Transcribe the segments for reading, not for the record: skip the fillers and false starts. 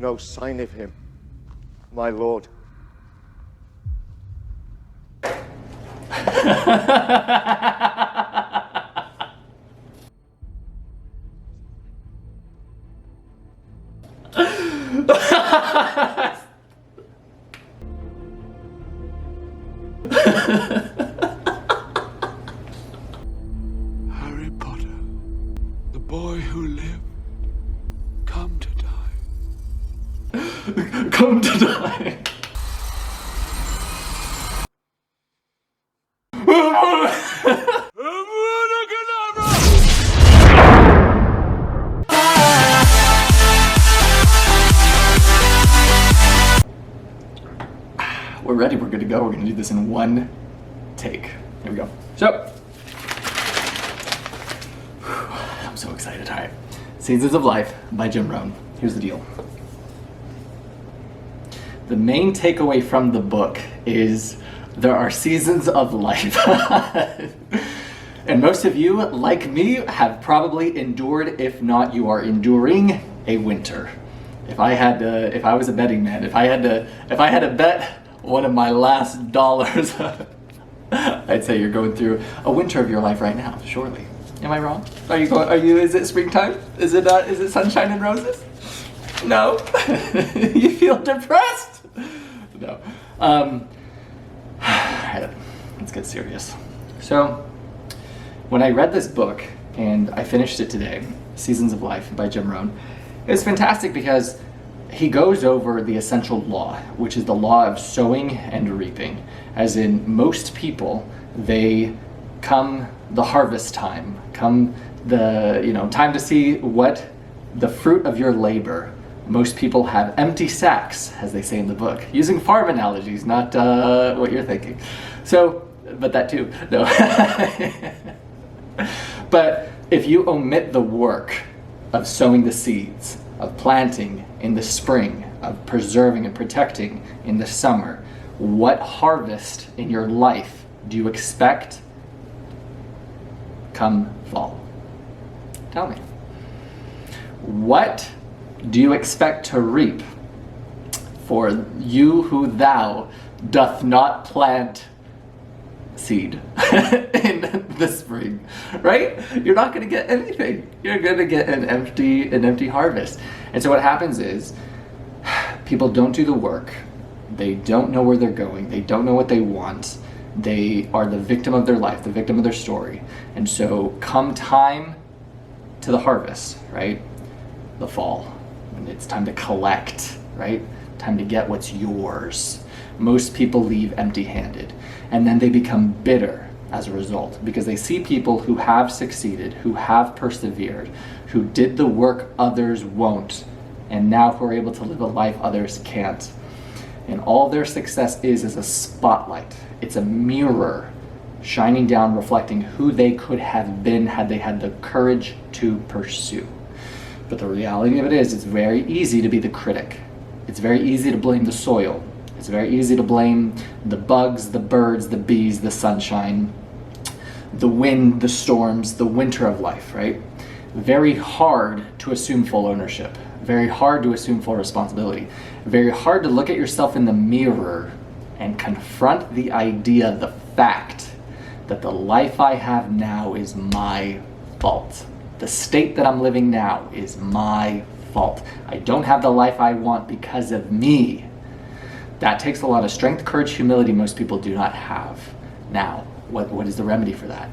no sign of him, my lord. Harry Potter, the boy who lived, come to die. Come to die. We're ready, we're good to go. We're gonna do this in one take. Here we go. So, I'm so excited. All right. Seasons of Life by Jim Rohn. Here's the deal. The main takeaway from the book is there are seasons of life. And most of you, like me, have probably endured, if not you are enduring, a winter. If I was a betting man, if I had to bet one of my last dollars, I'd say you're going through a winter of your life right now, surely. Am I wrong? Is it springtime? Is it sunshine and roses? No? You feel depressed? No. Let's get serious. So, when I read this book, and I finished it today, Seasons of Life by Jim Rohn, it was fantastic because he goes over the essential law, which is the law of sowing and reaping. As in, most people, they come the harvest time, come the time to see what the fruit of your labor. Most people have empty sacks, as they say in the book, using farm analogies, not what you're thinking. So, but that too, no. But if you omit the work of sowing the seeds, of planting in the spring, of preserving and protecting in the summer, what harvest in your life do you expect come fall? Tell me. What do you expect to reap for you who thou doth not plant seed in the spring, right? You're not going to get anything. You're going to get an empty harvest. And so what happens is people don't do the work. They don't know where they're going. They don't know what they want. They are the victim of their life, the victim of their story. And so come time to the harvest, right? The fall. And it's time to collect, right? Time to get what's yours. Most people leave empty-handed, and then they become bitter as a result because they see people who have succeeded, who have persevered, who did the work others won't, and now who are able to live a life others can't. And all their success is a spotlight. It's a mirror shining down, reflecting who they could have been had they had the courage to pursue. But the reality of it is, it's very easy to be the critic. It's very easy to blame the soil. It's very easy to blame the bugs, the birds, the bees, the sunshine, the wind, the storms, the winter of life, right? Very hard to assume full ownership. Very hard to assume full responsibility. Very hard to look at yourself in the mirror and confront the idea, the fact, that the life I have now is my fault. The state that I'm living now is my fault. I don't have the life I want because of me. That takes a lot of strength, courage, humility most people do not have. Now, what is the remedy for that?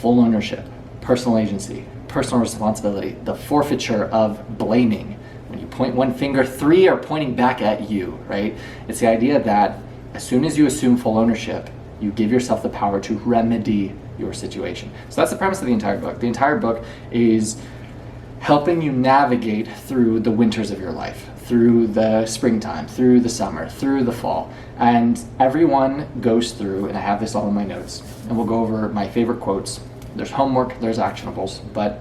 Full ownership, personal agency, personal responsibility, the forfeiture of blaming. When you point one finger, three are pointing back at you, right? It's the idea that as soon as you assume full ownership, you give yourself the power to remedy your situation. So that's the premise of the entire book. The entire book is helping you navigate through the winters of your life, through the springtime, through the summer, through the fall. And everyone goes through, and I have this all in my notes, and we'll go over my favorite quotes. There's homework, there's actionables, but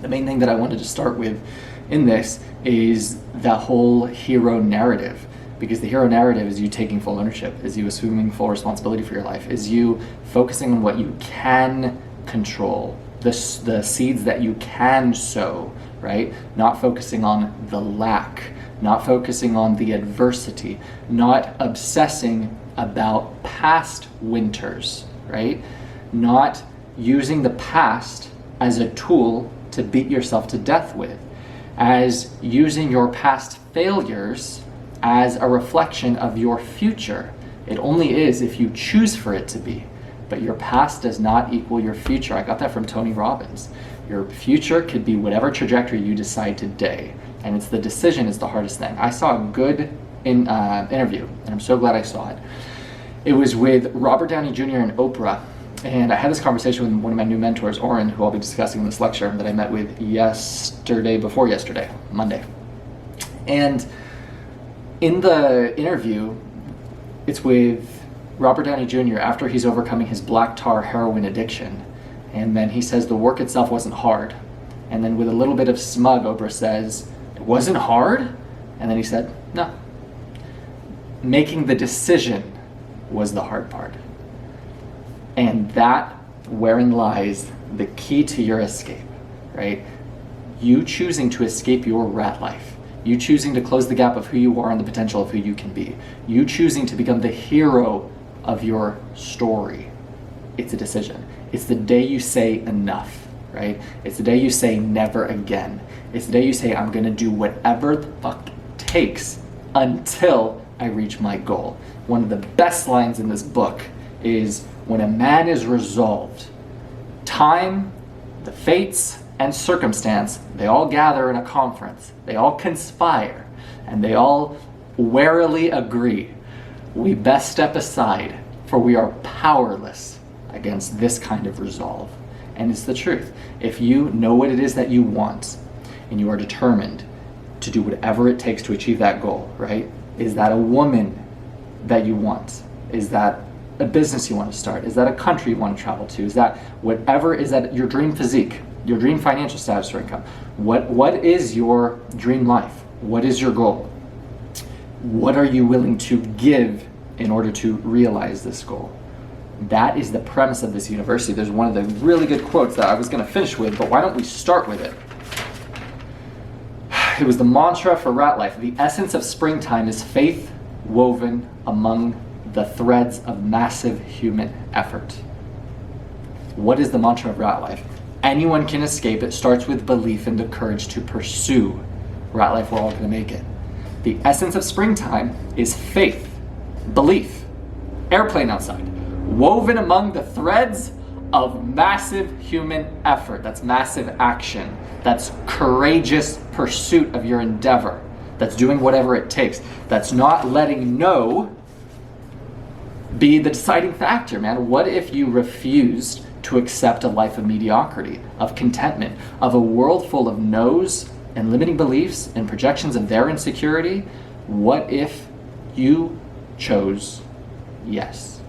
the main thing that I wanted to start with in this is the whole hero narrative. Because the hero narrative is you taking full ownership, is you assuming full responsibility for your life, is you focusing on what you can control, the seeds that you can sow, right? Not focusing on the lack, not focusing on the adversity, not obsessing about past winters, right? Not using the past as a tool to beat yourself to death with, as using your past failures as a reflection of your future. It only is if you choose for it to be, but your past does not equal your future. I got that from Tony Robbins. Your future could be whatever trajectory you decide today, and it's the decision is the hardest thing. I saw a good interview, and I'm so glad I saw it. It was with Robert Downey Jr. and Oprah, and I had this conversation with one of my new mentors, Oren, who I'll be discussing in this lecture, that I met with before yesterday, Monday. And in the interview, it's with Robert Downey Jr. after he's overcoming his black tar heroin addiction. And then he says the work itself wasn't hard. And then with a little bit of smug, Oprah says, it wasn't hard? And then he said, no. Making the decision was the hard part. And that, wherein lies the key to your escape, right? You choosing to escape your rat life. You choosing to close the gap of who you are and the potential of who you can be. You choosing to become the hero of your story. It's a decision. It's the day you say enough, right? It's the day you say never again. It's the day you say I'm gonna do whatever the fuck it takes until I reach my goal. One of the best lines in this book is, when a man is resolved, time, the fates, and circumstance, they all gather in a conference. They all conspire, and they all warily agree. We best step aside, for we are powerless against this kind of resolve. And it's the truth. If you know what it is that you want, and you are determined to do whatever it takes to achieve that goal, right? Is that a woman that you want? Is that a business you want to start? Is that a country you want to travel to? Is that whatever, is that your dream physique, your dream financial status or income? What is your dream life? What is your goal? What are you willing to give in order to realize this goal? That is the premise of this university. There's one of the really good quotes that I was going to finish with, but why don't we start with it? It was the mantra for Ratlife. The essence of springtime is faith woven among the threads of massive human effort. What is the mantra of Ratlife? Anyone can escape. It starts with belief and the courage to pursue Ratlife. We're all going to make it. The essence of springtime is faith, belief, airplane outside, woven among the threads of massive human effort. That's massive action. That's courageous pursuit of your endeavor. That's doing whatever it takes. That's not letting no be the deciding factor, man. What if you refused to accept a life of mediocrity, of contentment, of a world full of no's and limiting beliefs and projections of their insecurity? What if you chose yes?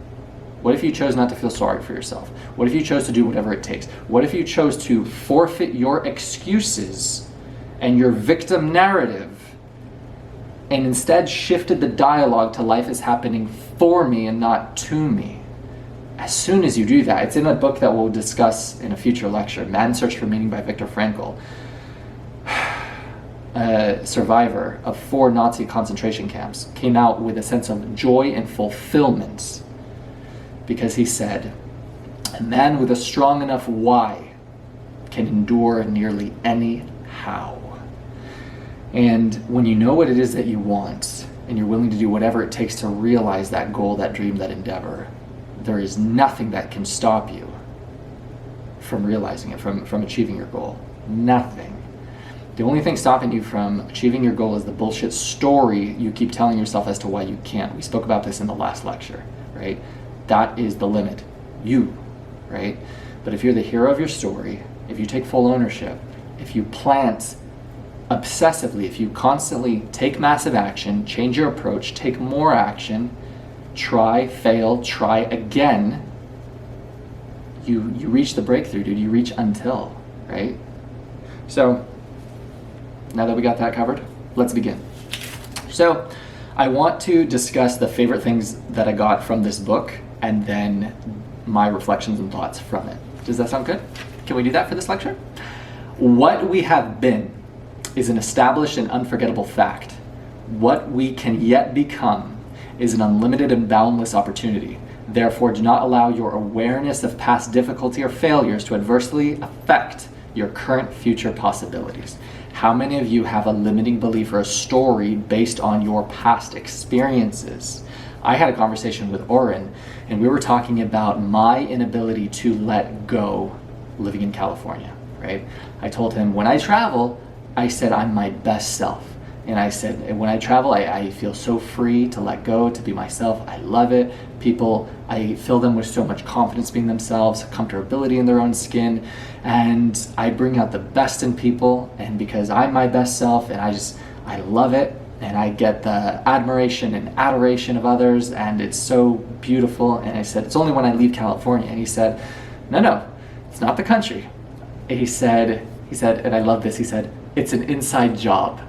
What if you chose not to feel sorry for yourself? What if you chose to do whatever it takes? What if you chose to forfeit your excuses and your victim narrative and instead shifted the dialogue to life is happening for me and not to me? As soon as you do that, it's in a book that we'll discuss in a future lecture, Man's Search for Meaning by Viktor Frankl, a survivor of 4 Nazi concentration camps, came out with a sense of joy and fulfillment because he said, a man with a strong enough why can endure nearly any how. And when you know what it is that you want, and you're willing to do whatever it takes to realize that goal, that dream, that endeavor, there is nothing that can stop you from realizing it, from achieving your goal. Nothing. The only thing stopping you from achieving your goal is the bullshit story you keep telling yourself as to why you can't. We spoke about this in the last lecture, right? That is the limit. You, right? But if you're the hero of your story, if you take full ownership, if you plant obsessively, if you constantly take massive action, change your approach, take more action, try, fail, try again, you reach the breakthrough, dude. You reach until, right? So, now that we got that covered, let's begin. So, I want to discuss the favorite things that I got from this book and then my reflections and thoughts from it. Does that sound good? Can we do that for this lecture? What we have been is an established and unforgettable fact. What we can yet become is an unlimited and boundless opportunity. Therefore, do not allow your awareness of past difficulty or failures to adversely affect your current future possibilities. How many of you have a limiting belief or a story based on your past experiences? I had a conversation with Rohn, and we were talking about my inability to let go living in California, right? I told him, when I travel, I said I'm my best self. And I said, when I travel, I feel so free to let go, to be myself. I love it. People, I fill them with so much confidence being themselves, comfortability in their own skin. And I bring out the best in people. And because I'm my best self, and I love it. And I get the admiration and adoration of others. And it's so beautiful. And I said, it's only when I leave California. And he said, no, it's not the country. He said, and I love this, he said, it's an inside job.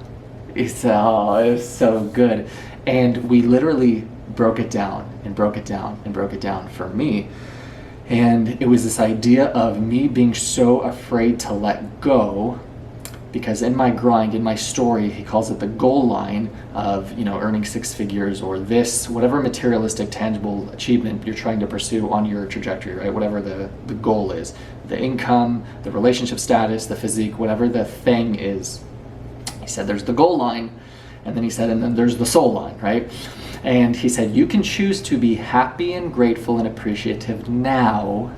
He said, oh, it was so good. And we literally broke it down and broke it down and broke it down for me. And it was this idea of me being so afraid to let go, because in my grind, in my story, he calls it the goal line of, earning 6 figures or this, whatever materialistic, tangible achievement you're trying to pursue on your trajectory, right? Whatever the goal is, the income, the relationship status, the physique, whatever the thing is. He said, there's the goal line, and then he said, and then there's the soul line, right? And he said, you can choose to be happy and grateful and appreciative now,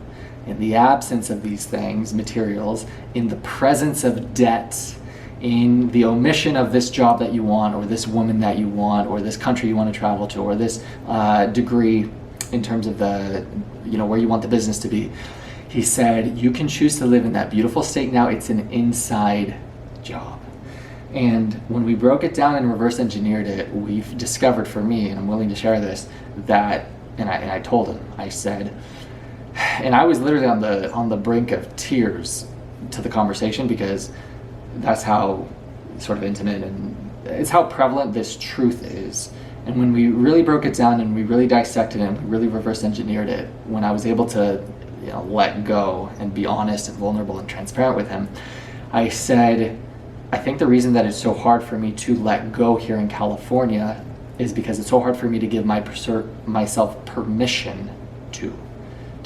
in the absence of these things, materials, in the presence of debt, in the omission of this job that you want, or this woman that you want, or this country you want to travel to, or this degree in terms of the, where you want the business to be. He said, you can choose to live in that beautiful state now. It's an inside job. And when we broke it down and reverse engineered it, we've discovered, for me, and I'm willing to share this, that, and I told him, I said, and I was literally on the brink of tears to the conversation, because that's how sort of intimate and it's how prevalent this truth is. And when we really broke it down and we really dissected it and we really reverse engineered it, when I was able to let go and be honest and vulnerable and transparent with him, I said, I think the reason that it's so hard for me to let go here in California is because it's so hard for me to give myself permission to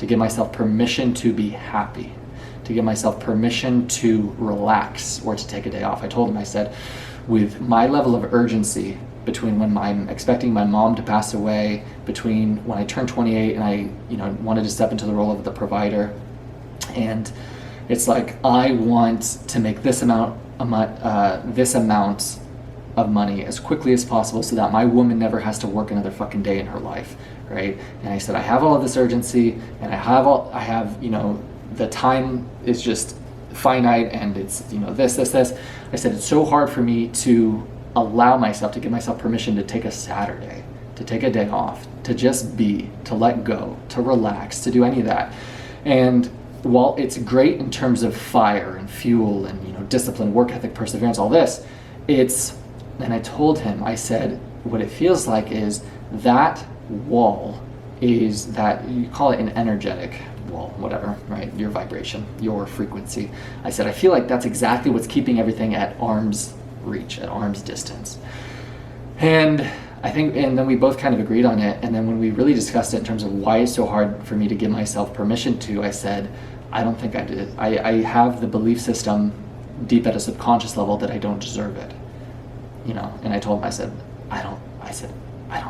give myself permission to be happy, to give myself permission to relax or to take a day off. I told him, I said, with my level of urgency between when I'm expecting my mom to pass away, between when I turned 28 and I wanted to step into the role of the provider, and it's like I want to make this amount of money as quickly as possible so that my woman never has to work another fucking day in her life, right? And I said, I have all of this urgency, and I have the time is just finite, and it's this. I said, it's so hard for me to allow myself, to give myself permission to take a Saturday, to take a day off, to just be, to let go, to relax, to do any of that. And while it's great in terms of fire and fuel and discipline, work ethic, perseverance, all this, and I told him, I said, what it feels like is that wall is that, you call it an energetic wall, whatever, right? Your vibration, your frequency. I said, I feel like that's exactly what's keeping everything at arm's reach, at arm's distance. And then we both kind of agreed on it. And then when we really discussed it in terms of why it's so hard for me to give myself permission to, I said, I don't think I did. I have the belief system deep at a subconscious level that I don't deserve it. And I told him, I said, I don't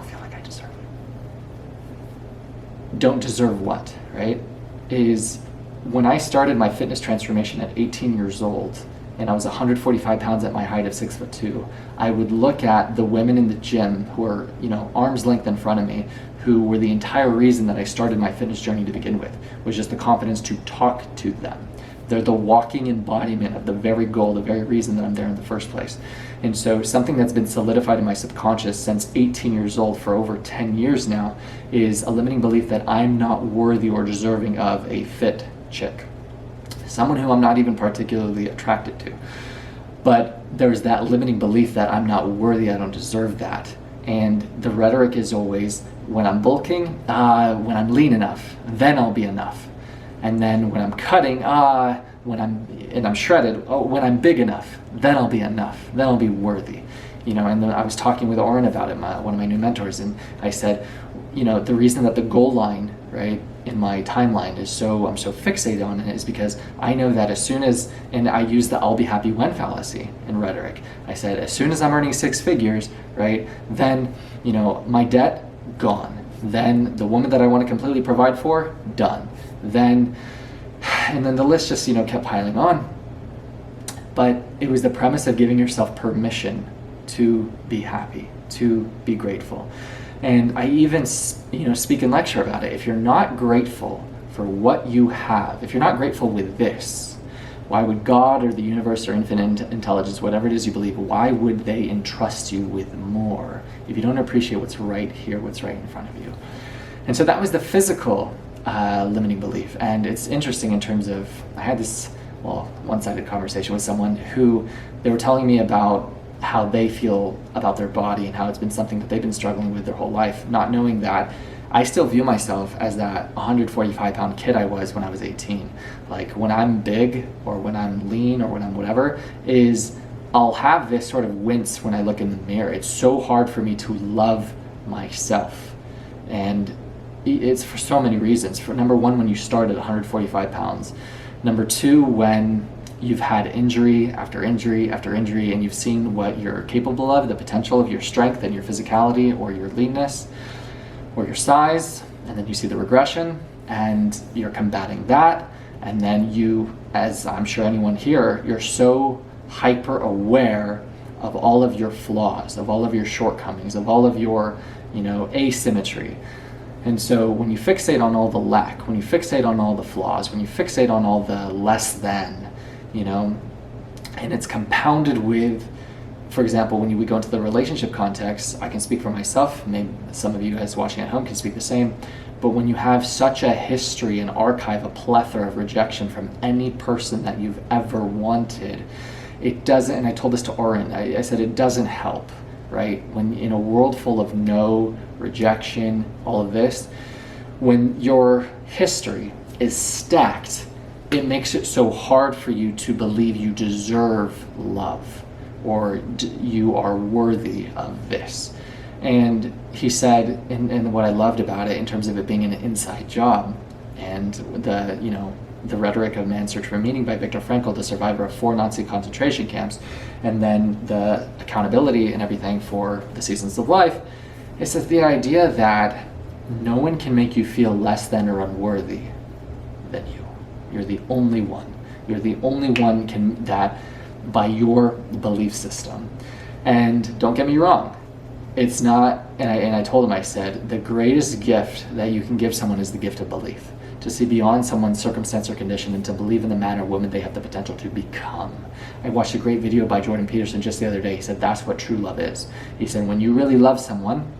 feel like I deserve it. Don't deserve what, right? Is when I started my fitness transformation at 18 years old, and I was 145 pounds at my height of 6'2", I would look at the women in the gym who are, arm's length in front of me, who were the entire reason that I started my fitness journey to begin with, was just the confidence to talk to them. They're the walking embodiment of the very goal, the very reason that I'm there in the first place. And so something that's been solidified in my subconscious since 18 years old for over 10 years now is a limiting belief that I'm not worthy or deserving of a fit chick. Someone who I'm not even particularly attracted to. But there's that limiting belief that I'm not worthy, I don't deserve that. And the rhetoric is always, when I'm bulking, when I'm lean enough, then I'll be enough. And then when I'm cutting, when I'm shredded, when I'm big enough, then I'll be enough, then I'll be worthy. And then I was talking with Oren about it, one of my new mentors, and I said, the reason that the goal line, right, in my timeline I'm so fixated on it is because I know that as soon as, and I use the I'll be happy when fallacy in rhetoric. I said, as soon as I'm earning 6 figures, right, then, my debt, gone. Then the woman that I want to completely provide for, done. And then the list just, kept piling on. But it was the premise of giving yourself permission to be happy, to be grateful. And I even, speak and lecture about it. If you're not grateful for what you have, if you're not grateful with this, why would God or the universe or infinite intelligence, whatever it is you believe, why would they entrust you with more if you don't appreciate what's right here, what's right in front of you? And so that was the physical limiting belief. And it's interesting in terms of, I had this, one-sided conversation with someone who, they were telling me about how they feel about their body and how it's been something that they've been struggling with their whole life, not knowing that I still view myself as that 145-pound kid I was when I was 18. Like, when I'm big or when I'm lean or when I'm whatever, I'll have this sort of wince when I look in the mirror. It's so hard for me to love myself. And it's for so many reasons. For number one, when you start at 145 pounds. Number two, when you've had injury after injury after injury, and you've seen what you're capable of, the potential of your strength and your physicality or your leanness or your size, and then you see the regression and you're combating that, and then you, as I'm sure anyone here, you're so hyper aware of all of your flaws, of all of your shortcomings, of all of your, asymmetry. And so when you fixate on all the lack, when you fixate on all the flaws, when you fixate on all the less than, and it's compounded with, for example, when we go into the relationship context, I can speak for myself, maybe some of you guys watching at home can speak the same, but when you have such a history, an archive, a plethora of rejection from any person that you've ever wanted, it doesn't, and I told this to Oren, I said it doesn't help, right? When in a world full of no, rejection, all of this, when your history is stacked, it makes it so hard for you to believe you deserve love or you are worthy of this. And he said, and what I loved about it in terms of it being an inside job, and the rhetoric of Man's Search for Meaning by Viktor Frankl, the survivor of 4 Nazi concentration camps, and then the accountability and everything for the seasons of life, it says the idea that no one can make you feel less than or unworthy than you. You're the only one. You're the only one that by your belief system. And don't get me wrong, it's not, and I told him, I said, the greatest gift that you can give someone is the gift of belief. To see beyond someone's circumstance or condition and to believe in the man or woman they have the potential to become. I watched a great video by Jordan Peterson just the other day. He said, that's what true love is. He said, when you really love someone,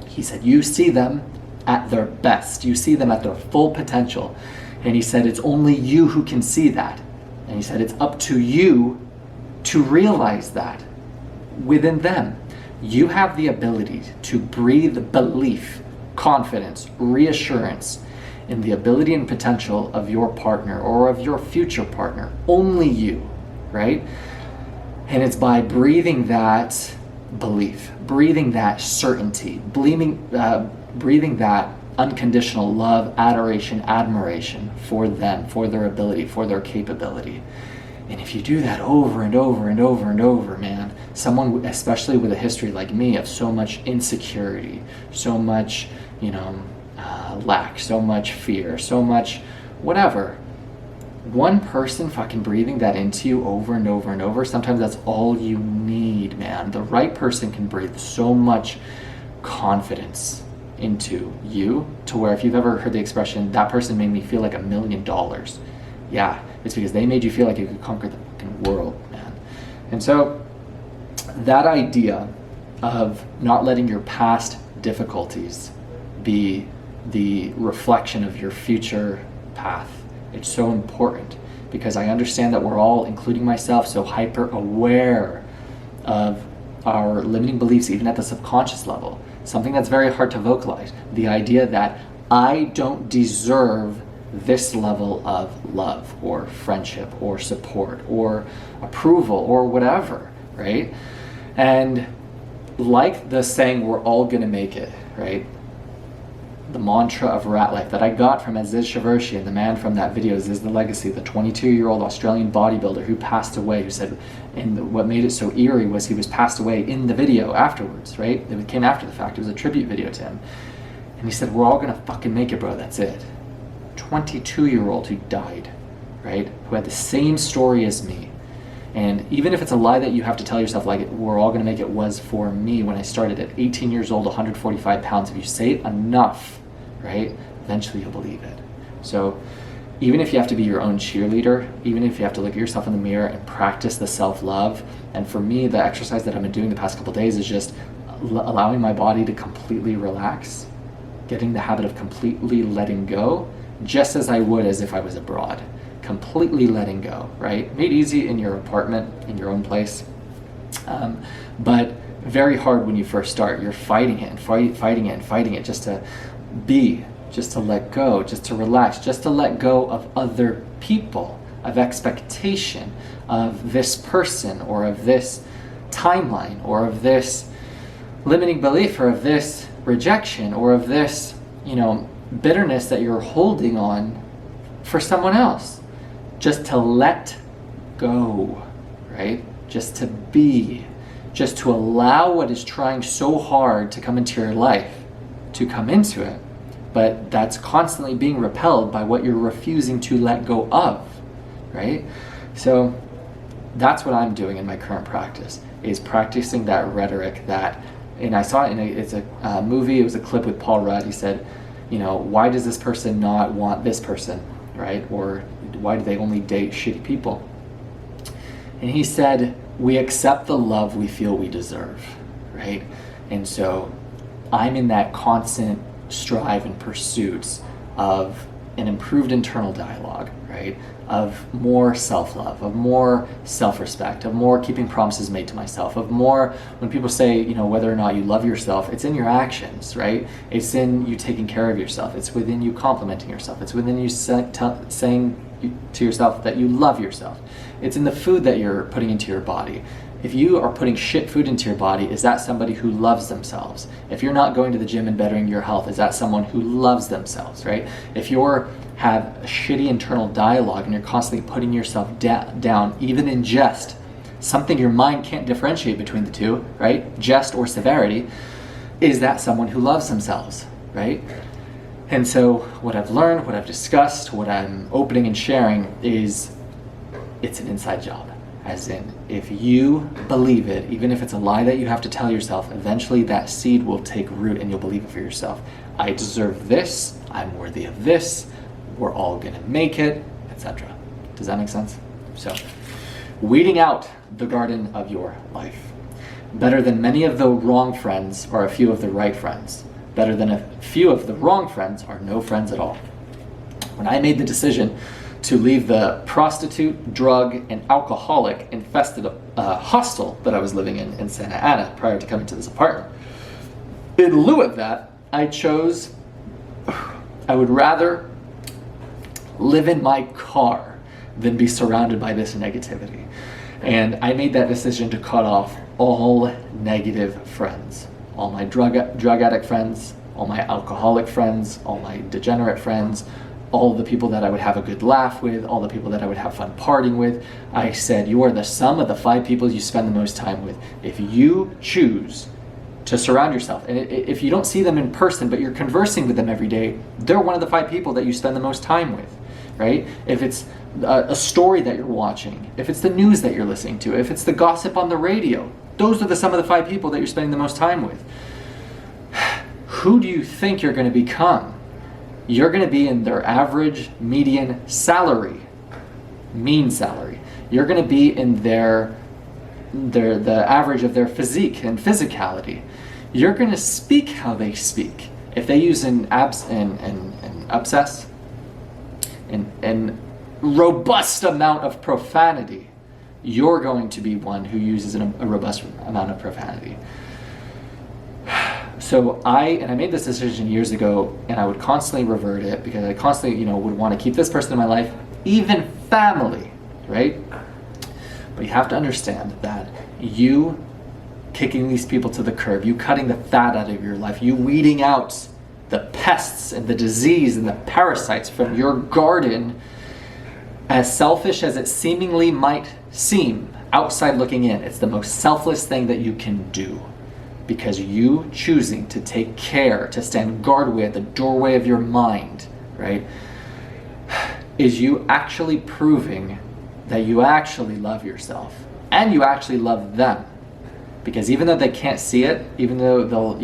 he said, you see them at their best. You see them at their full potential. And he said, it's only you who can see that. And he said, it's up to you to realize that within them. You have the ability to breathe belief, confidence, reassurance in the ability and potential of your partner or of your future partner. Only you, right? And it's by breathing that belief, breathing that certainty, breathing that unconditional love, adoration, admiration for them, for their ability, for their capability. And if you do that over and over and over and over, man, someone, especially with a history like me of so much insecurity, so much, lack, so much fear, so much whatever, one person fucking breathing that into you over and over and over, sometimes that's all you need, man. The right person can breathe so much confidence into you to where if you've ever heard the expression, that person made me feel like $1 million. Yeah, it's because they made you feel like you could conquer the fucking world, man. And so that idea of not letting your past difficulties be the reflection of your future path, it's so important because I understand that we're all, including myself, so hyper aware of our limiting beliefs, even at the subconscious level. Something that's very hard to vocalize. The idea that I don't deserve this level of love or friendship or support or approval or whatever, right? And like the saying, we're all gonna make it, right? The mantra of Ratlife that I got from Aziz Shavershi, and the man from that video is the Legacy, the 22-year-old Australian bodybuilder who passed away, who said, and what made it so eerie was he was passed away in the video afterwards, right? It came after the fact. It was a tribute video to him. And he said, we're all gonna fucking make it, bro, that's it. 22-year-old who died, right? Who had the same story as me. And even if it's a lie that you have to tell yourself, like, we're all gonna make it was for me when I started at 18 years old, 145 pounds, if you say it enough, right, eventually you'll believe it. So even if you have to be your own cheerleader, even if you have to look at yourself in the mirror and practice the self-love, and for me, the exercise that I've been doing the past couple of days is just allowing my body to completely relax, getting the habit of completely letting go, just as I would as if I was abroad. Completely letting go, right? Made easy in your apartment, in your own place, but very hard when you first start. You're fighting it and fighting it and fighting it just to be, just to let go, just to relax, just to let go of other people, of expectation, of this person, or of this timeline, or of this limiting belief, or of this rejection, or of this, bitterness that you're holding on for someone else. Just to let go, right? Just to be, just to allow what is trying so hard to come into your life, to come into it. But that's constantly being repelled by what you're refusing to let go of, right? So that's what I'm doing in my current practice, is practicing that rhetoric that, and I saw it it's a movie, it was a clip with Paul Rudd. He said, why does this person not want this person, right? Or why do they only date shitty people? And he said, we accept the love we feel we deserve, right? And so I'm in that constant strive and pursuits of an improved internal dialogue, right? Of more self-love, of more self-respect, of more keeping promises made to myself, of more, when people say, whether or not you love yourself, it's in your actions, right? It's in you taking care of yourself. It's within you complimenting yourself. It's within you saying to yourself that you love yourself. It's in the food that you're putting into your body. If you are putting shit food into your body, is that somebody who loves themselves? If you're not going to the gym and bettering your health, is that someone who loves themselves, right? If you're have a shitty internal dialogue and you're constantly putting yourself down, even in jest, something your mind can't differentiate between the two, right? Jest or severity, is that someone who loves themselves, right? And so what I've learned, what I've discussed, what I'm opening and sharing is it's an inside job. As in, if you believe it, even if it's a lie that you have to tell yourself, eventually that seed will take root and you'll believe it for yourself. I deserve this, I'm worthy of this, we're all gonna make it, etc. Does that make sense? So, weeding out the garden of your life. Better than many of the wrong friends are a few of the right friends. Better than a few of the wrong friends are no friends at all. When I made the decision to leave the prostitute, drug, and alcoholic infested hostel that I was living in Santa Ana prior to coming to this apartment, in lieu of that, I would rather live in my car than be surrounded by this negativity. And I made that decision to cut off all negative friends. All my drug addict friends, all my alcoholic friends, all my degenerate friends, all the people that I would have a good laugh with, all the people that I would have fun partying with. I said, you are the sum of the 5 people you spend the most time with. If you choose to surround yourself, and if you don't see them in person, but you're conversing with them every day, they're one of the 5 people that you spend the most time with, right? If it's a story that you're watching, if it's the news that you're listening to, if it's the gossip on the radio, those are the sum of the 5 people that you're spending the most time with. Who do you think you're going to become? You're going to be in their average median salary, mean salary. You're going to be in the average of their physique and physicality. You're going to speak how they speak. If they use an obsess and robust amount of profanity, you're going to be one who uses a robust amount of profanity. So I made this decision years ago, and I would constantly revert it because I constantly, would want to keep this person in my life, even family, right? But you have to understand that you kicking these people to the curb, you cutting the fat out of your life, you weeding out the pests and the disease and the parasites from your garden, as selfish as it seemingly might seem outside looking in, it's the most selfless thing that you can do. Because you choosing to take care, to stand guard at the doorway of your mind, right, is you actually proving that you actually love yourself and you actually love them. Because even though they can't see it, even though they'll,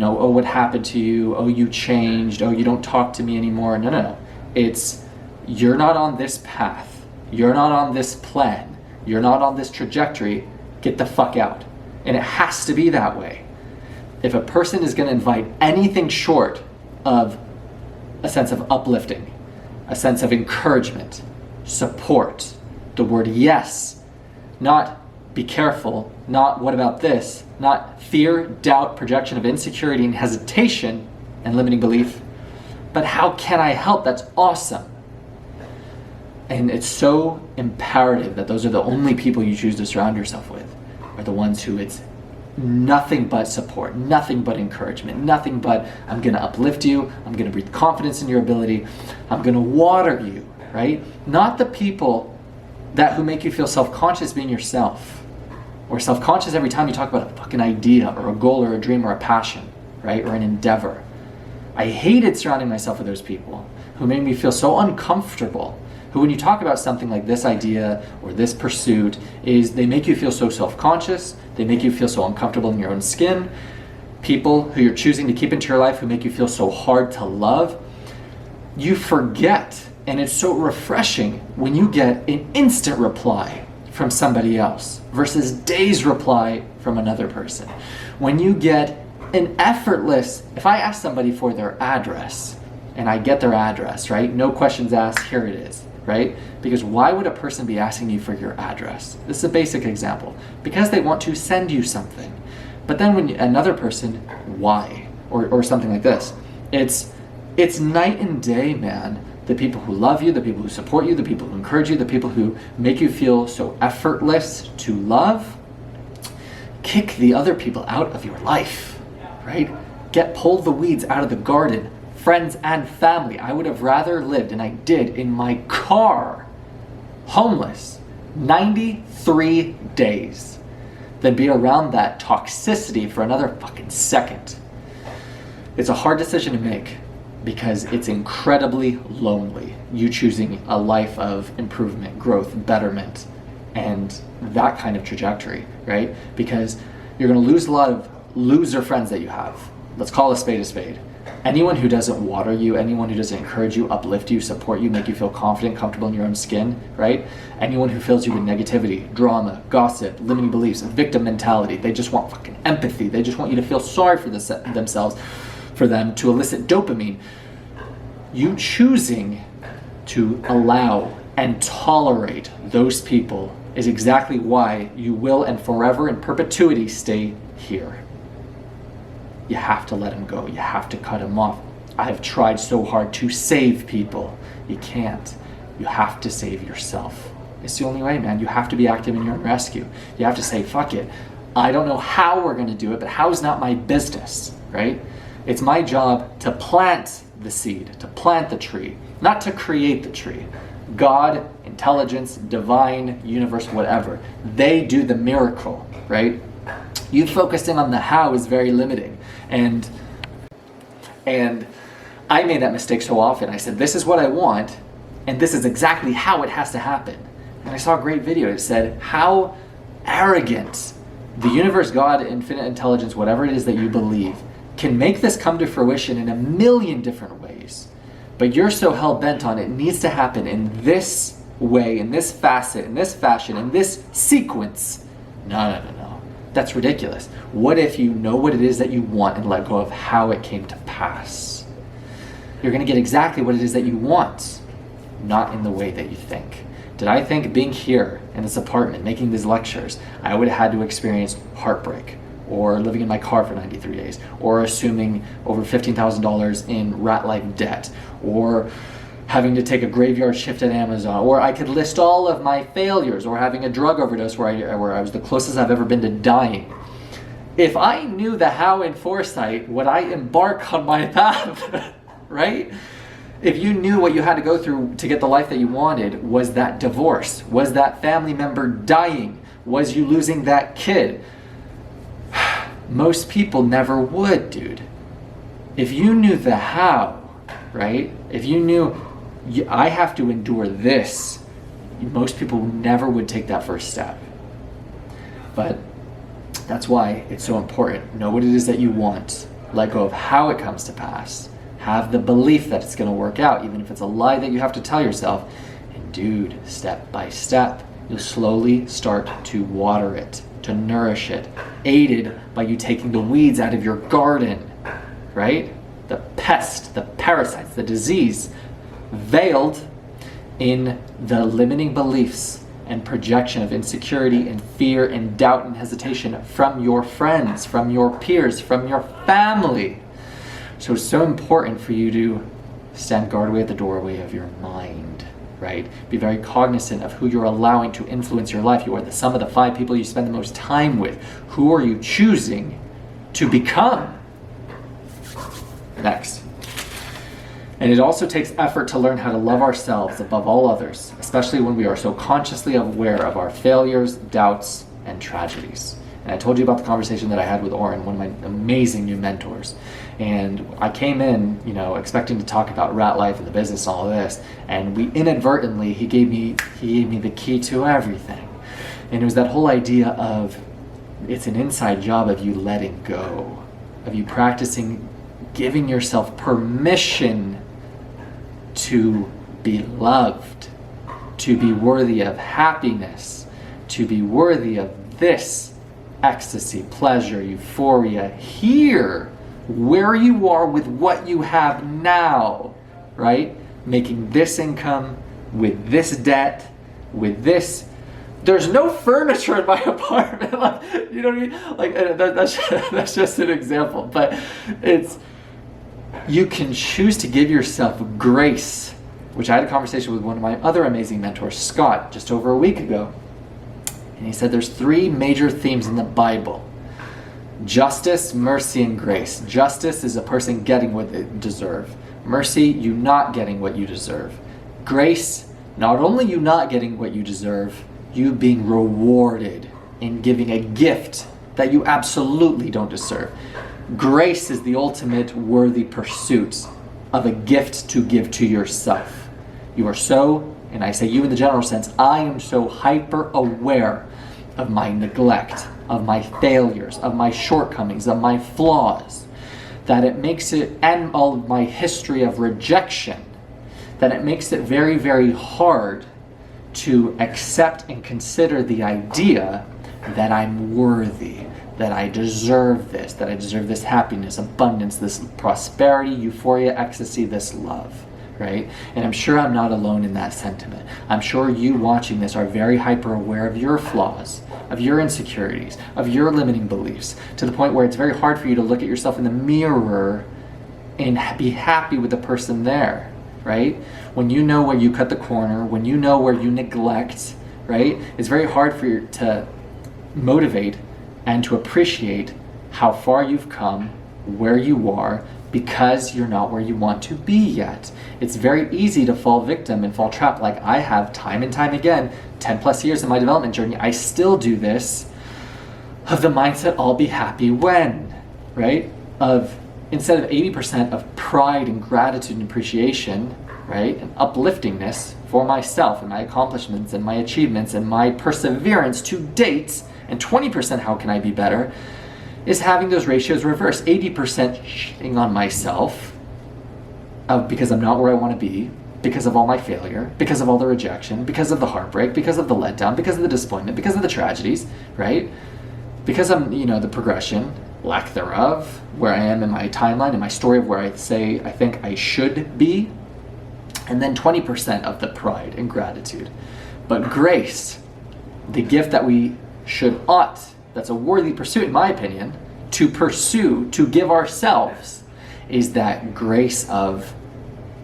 oh, what happened to you? Oh, you changed. Oh, you don't talk to me anymore. No. It's, you're not on this path. You're not on this plan. You're not on this trajectory. Get the fuck out. And it has to be that way. If a person is going to invite anything short of a sense of uplifting, a sense of encouragement, support, the word yes, not be careful, not what about this, not fear, doubt, projection of insecurity and hesitation and limiting belief, but how can I help? That's awesome. And it's so imperative that those are the only people you choose to surround yourself with, are the ones who it's nothing but support, nothing but encouragement, nothing but I'm going to uplift you, I'm going to breathe confidence in your ability, I'm going to water you, right? Not the people who make you feel self-conscious being yourself, or self-conscious every time you talk about a fucking idea or a goal or a dream or a passion, right? Or an endeavor. I hated surrounding myself with those people who made me feel so uncomfortable, who when you talk about something like this idea or this pursuit, is they make you feel so self-conscious, they make you feel so uncomfortable in your own skin. People who you're choosing to keep into your life who make you feel so hard to love, you forget. And it's so refreshing when you get an instant reply from somebody else versus days reply from another person. When you get an effortless, if I ask somebody for their address and I get their address, right? No questions asked, here it is, right? Because why would a person be asking you for your address? This is a basic example. Because they want to send you something. But then when another person, why? Or something like this. It's night and day, man. The people who love you, the people who support you, the people who encourage you, the people who make you feel so effortless to love, kick the other people out of your life, right? Pull the weeds out of the garden, friends and family. I would have rather lived, and I did, in my car, homeless, 93 days, than be around that toxicity for another fucking second. It's a hard decision to make, because it's incredibly lonely. You choosing a life of improvement, growth, betterment, and that kind of trajectory, right? Because you're gonna lose a lot of loser friends that you have. Let's call a spade a spade. Anyone who doesn't water you, anyone who doesn't encourage you, uplift you, support you, make you feel confident, comfortable in your own skin, right? Anyone who fills you with negativity, drama, gossip, limiting beliefs, victim mentality, they just want fucking empathy. They just want you to feel sorry for themselves, for them to elicit dopamine. You choosing to allow and tolerate those people is exactly why you will and forever in perpetuity stay here. You have to let them go. You have to cut them off. I've tried so hard to save people. You can't. You have to save yourself. It's the only way, man. You have to be active in your own rescue. You have to say, fuck it. I don't know how we're going to do it, but how is not my business, right? It's my job to plant the seed, to plant the tree, not to create the tree. God, intelligence, divine, universe, whatever, they do the miracle, right? You focusing on the how is very limiting. And I made that mistake so often. I said, this is what I want, and this is exactly how it has to happen. And I saw a great video. It said, how arrogant the universe, God, infinite intelligence, whatever it is that you believe, can make this come to fruition in a million different ways. But you're so hell-bent on it needs to happen in this way, in this facet, in this fashion, in this sequence. No. That's ridiculous. What if you know what it is that you want and let go of how it came to pass? You're going to get exactly what it is that you want, not in the way that you think. Did I think being here in this apartment, making these lectures, I would have had to experience heartbreak, or living in my car for 93 days, or assuming over $15,000 in Ratlife debt, or having to take a graveyard shift at Amazon, or I could list all of my failures, or having a drug overdose where I was the closest I've ever been to dying. If I knew the how in foresight, would I embark on my path, right? If you knew what you had to go through to get the life that you wanted, was that divorce? Was that family member dying? Was you losing that kid? Most people never would, dude. If you knew the how, right? If you knew, I have to endure this, most people never would take that first step. But that's why it's so important. Know what it is that you want. Let go of how it comes to pass. Have the belief that it's going to work out, even if it's a lie that you have to tell yourself. And dude, step by step, you'll slowly start to water it, to nourish it, aided by you taking the weeds out of your garden, right? The pest, the parasites, the disease, veiled in the limiting beliefs and projection of insecurity and fear and doubt and hesitation from your friends, from your peers, from your family. So it's so important for you to stand guard away at the doorway of your mind, right? Be very cognizant of who you're allowing to influence your life. You are the sum of the 5 people you spend the most time with. Who are you choosing to become? Next. And it also takes effort to learn how to love ourselves above all others, especially when we are so consciously aware of our failures, doubts, and tragedies. And I told you about the conversation that I had with Oren, one of my amazing new mentors. And I came in, expecting to talk about Ratlife and the business and all of this. And we inadvertently, he gave me the key to everything. And it was that whole idea of, it's an inside job of you letting go, of you practicing giving yourself permission to be loved, to be worthy of happiness, to be worthy of this ecstasy, pleasure, euphoria here, where you are with what you have now, right? Making this income, with this debt, with this. There's no furniture in my apartment. Like, you know what I mean? Like, that's just an example. But you can choose to give yourself grace, which I had a conversation with one of my other amazing mentors, Scott, just over a week ago. And he said there's 3 major themes in the Bible: justice, mercy, and grace. Justice is a person getting what they deserve. Mercy, you not getting what you deserve. Grace, not only you not getting what you deserve, you being rewarded in giving a gift that you absolutely don't deserve. Grace is the ultimate worthy pursuit of a gift to give to yourself. You are so, and I say you in the general sense, I am so hyper aware of my neglect, of my failures, of my shortcomings, of my flaws, that it makes it, and all of my history of rejection, that it makes it very, very hard to accept and consider the idea that I'm worthy, that I deserve this happiness, abundance, this prosperity, euphoria, ecstasy, this love, right? And I'm sure I'm not alone in that sentiment. I'm sure you watching this are very hyper aware of your flaws, of your insecurities, of your limiting beliefs, to the point where it's very hard for you to look at yourself in the mirror and be happy with the person there, right? When you know where you cut the corner, when you know where you neglect, right? It's very hard for you to motivate and to appreciate how far you've come, where you are, because you're not where you want to be yet. It's very easy to fall victim and fall trapped, like I have time and time again, 10 plus years in my development journey. I still do this, of the mindset, I'll be happy when, right? Of instead of 80% of pride and gratitude and appreciation, right? And upliftingness for myself and my accomplishments and my achievements and my perseverance to date, and 20% how can I be better, is having those ratios reversed. 80% shitting on myself because I'm not where I want to be, because of all my failure, because of all the rejection, because of the heartbreak, because of the letdown, because of the disappointment, because of the tragedies, right? Because I'm, the progression, lack thereof, where I am in my timeline, in my story of where I think I should be, and then 20% of the pride and gratitude. But grace, the gift that we that's a worthy pursuit in my opinion, to pursue, to give ourselves, is that grace of,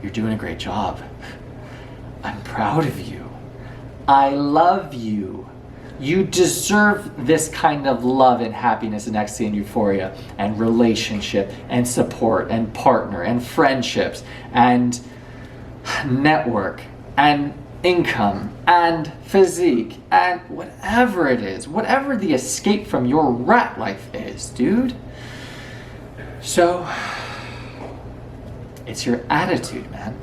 you're doing a great job. I'm proud of you. I love you. You deserve this kind of love and happiness and ecstasy and euphoria and relationship and support and partner and friendships and network and income and physique and whatever it is, whatever the escape from your rat life is, dude. So it's your attitude, man.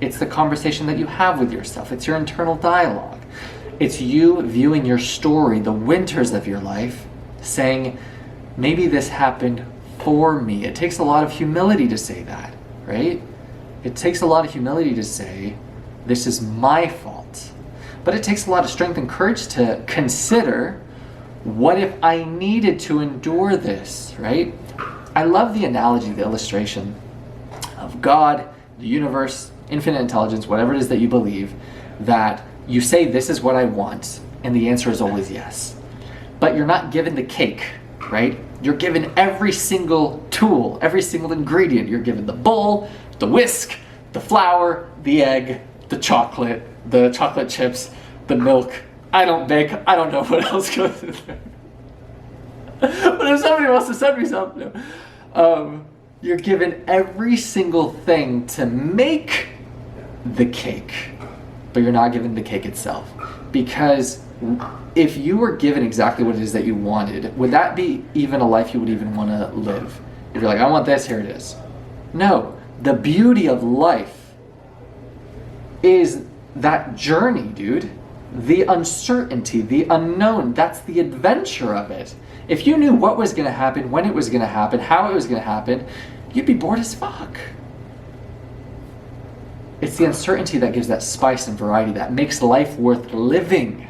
It's the conversation that you have with yourself. It's your internal dialogue. It's you viewing your story, the winters of your life, saying, maybe this happened for me. It takes a lot of humility to say that, right? It takes a lot of humility to say, this is my fault. But it takes a lot of strength and courage to consider, what if I needed to endure this, right? I love the analogy, the illustration of God, the universe, infinite intelligence, whatever it is that you believe, that you say, this is what I want, and the answer is always yes. But you're not given the cake, right? You're given every single tool, every single ingredient. You're given the bowl, the whisk, the flour, the egg, the chocolate chips, the milk. I don't bake. I don't know what else goes in there. But if somebody wants to send me something, you're given every single thing to make the cake, but you're not given the cake itself. Because if you were given exactly what it is that you wanted, would that be even a life you would even want to live? If you're like, I want this, here it is. No, the beauty of life is that journey, dude. The uncertainty, the unknown, that's the adventure of it. If you knew what was going to happen, when it was going to happen, how it was going to happen, you'd be bored as fuck. It's the uncertainty that gives that spice and variety, that makes life worth living.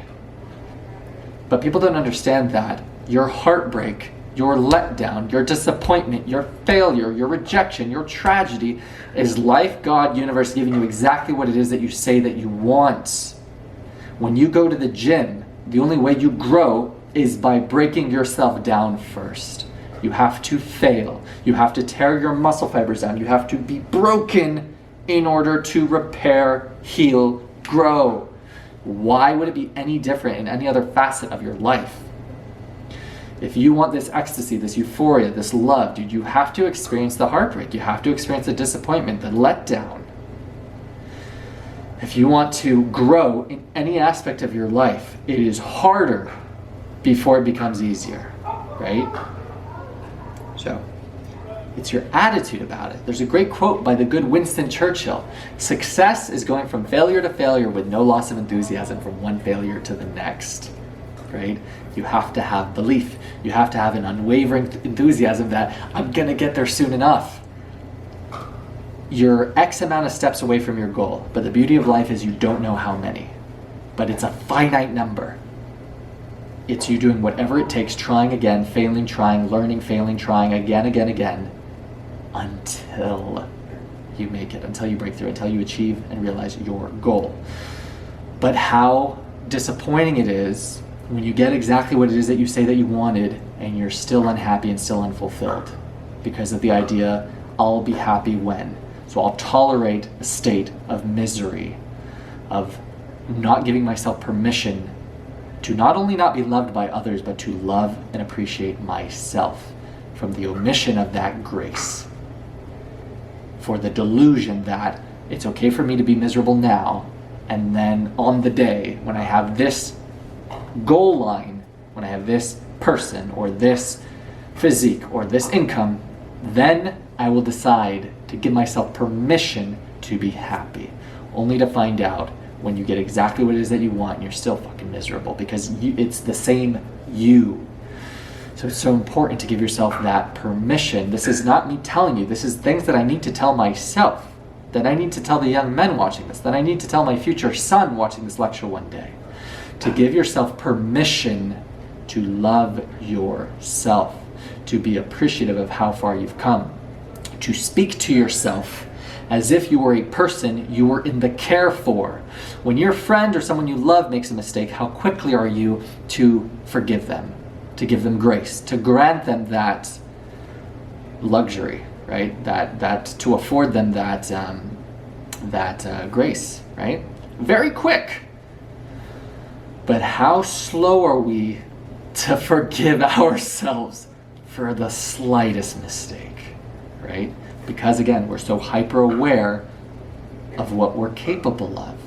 But people don't understand that your heartbreak, your letdown, your disappointment, your failure, your rejection, your tragedy is life, God, universe giving you exactly what it is that you say that you want. When you go to the gym, the only way you grow is by breaking yourself down first. You have to fail. You have to tear your muscle fibers down. You have to be broken in order to repair, heal, grow. Why would it be any different in any other facet of your life? If you want this ecstasy, this euphoria, this love, dude, you have to experience the heartbreak. You have to experience the disappointment, the letdown. If you want to grow in any aspect of your life, it is harder before it becomes easier, right? So, it's your attitude about it. There's a great quote by the good Winston Churchill. Success is going from failure to failure with no loss of enthusiasm from one failure to the next, right? You have to have belief. You have to have an unwavering enthusiasm that I'm gonna get there soon enough. You're X amount of steps away from your goal, but the beauty of life is you don't know how many, but it's a finite number. It's you doing whatever it takes, trying again, failing, trying, learning, failing, trying again, until you make it, until you break through, until you achieve and realize your goal. But how disappointing it is when you get exactly what it is that you say that you wanted and you're still unhappy and still unfulfilled because of the idea, I'll be happy when. So I'll tolerate a state of misery, of not giving myself permission to not only not be loved by others, but to love and appreciate myself from the omission of that grace. For the delusion that it's okay for me to be miserable now, and then on the day when I have this goal line, when I have this person or this physique or this income, then I will decide to give myself permission to be happy, only to find out when you get exactly what it is that you want and you're still fucking miserable because it's the same you. So it's so important to give yourself that permission. This is not me telling you. This is things that I need to tell myself, that I need to tell the young men watching this, that I need to tell my future son watching this lecture one day. To give yourself permission to love yourself, to be appreciative of how far you've come, to speak to yourself as if you were a person you were in the care for. When your friend or someone you love makes a mistake, how quickly are you to forgive them, to give them grace, to grant them that luxury, right? That to afford them that grace, right? very quick. But how slow are we to forgive ourselves for the slightest mistake, right? Because again, we're so hyper aware of what we're capable of.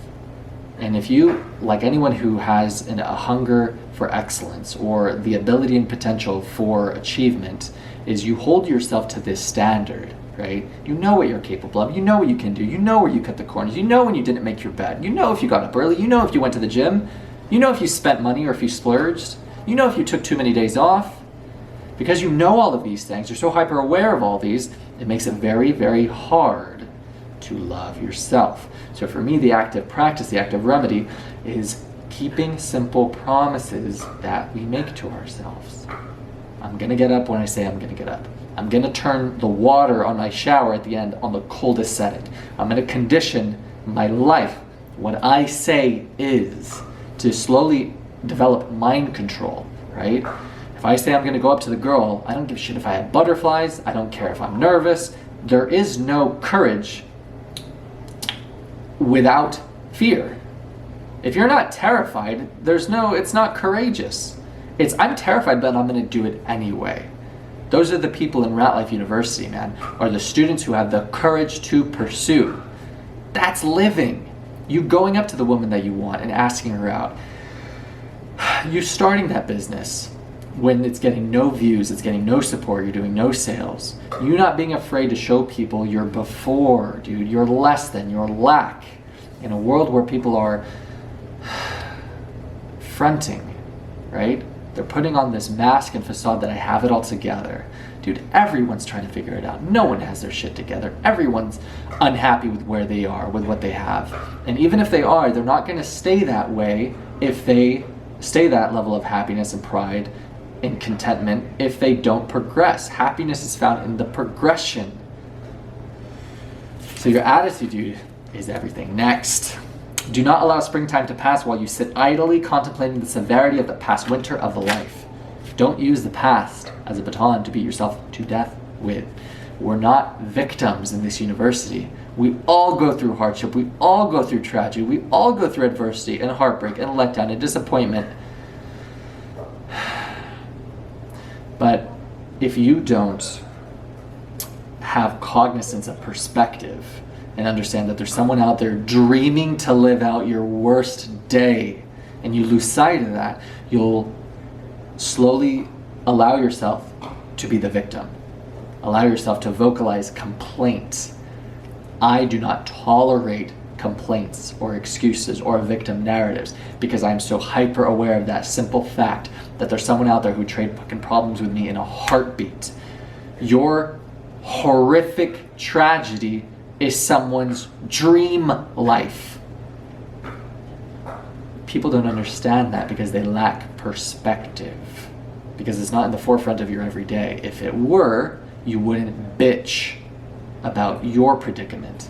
And if you, like anyone who has a hunger for excellence or the ability and potential for achievement, is you hold yourself to this standard, right? You know what you're capable of, you know what you can do, you know where you cut the corners, you know when you didn't make your bed, you know if you got up early, you know if you went to the gym, you know if you spent money or if you splurged, you know if you took too many days off. Because you know all of these things, you're so hyper aware of all these, it makes it very, very hard to love yourself. So for me, the active practice, the active remedy is keeping simple promises that we make to ourselves. I'm gonna get up when I say I'm gonna get up. I'm gonna turn the water on my shower at the end on the coldest setting. I'm gonna condition my life, what I say is, to slowly develop mind control, right? If I say I'm gonna go up to the girl, I don't give a shit if I have butterflies, I don't care if I'm nervous. There is no courage without fear. If you're not terrified, it's not courageous. It's, I'm terrified, but I'm gonna do it anyway. Those are the people in Ratlife University, man, are the students who have the courage to pursue. That's living. You going up to the woman that you want and asking her out. You starting that business when it's getting no views, it's getting no support, you're doing no sales. You not being afraid to show people you're before, dude, you're less than, you're lack. In a world where people are fronting, right? They're putting on this mask and facade that I have it all together. Dude, everyone's trying to figure it out. No one has their shit together. Everyone's unhappy with where they are, with what they have. And even if they are, they're not gonna stay that way if they stay that level of happiness and pride and contentment if they don't progress. Happiness is found in the progression. So your attitude, dude, is everything. Next, do not allow springtime to pass while you sit idly contemplating the severity of the past winter of life. Don't use the past as a baton to beat yourself to death with. We're not victims in this university. We all go through hardship. We all go through tragedy. We all go through adversity and heartbreak and letdown and disappointment. But if you don't have cognizance of perspective and understand that there's someone out there dreaming to live out your worst day, and you lose sight of that, you'll slowly allow yourself to be the victim. Allow yourself to vocalize complaints. I do not tolerate complaints or excuses or victim narratives because I'm so hyper aware of that simple fact that there's someone out there who trade fucking problems with me in a heartbeat. Your horrific tragedy is someone's dream life. People don't understand that because they lack perspective, because it's not in the forefront of your everyday. If it were, you wouldn't bitch about your predicament.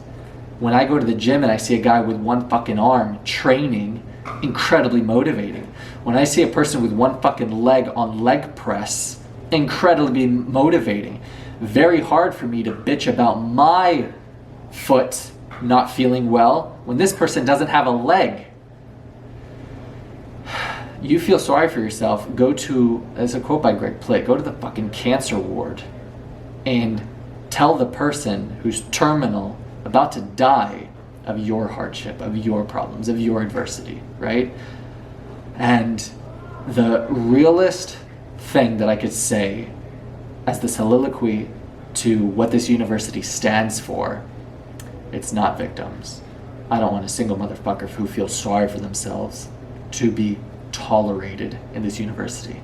When I go to the gym and I see a guy with one fucking arm training, incredibly motivating. When I see a person with one fucking leg on leg press, incredibly motivating. Very hard for me to bitch about my foot not feeling well when this person doesn't have a leg. You feel sorry for yourself, go to, as a quote by Greg Plitt, go to the fucking cancer ward and tell the person who's terminal, about to die, of your hardship, of your problems, of your adversity, right? And the realest thing that I could say as the soliloquy to what this university stands for, it's not victims. I don't want a single motherfucker who feels sorry for themselves to be tolerated in this university.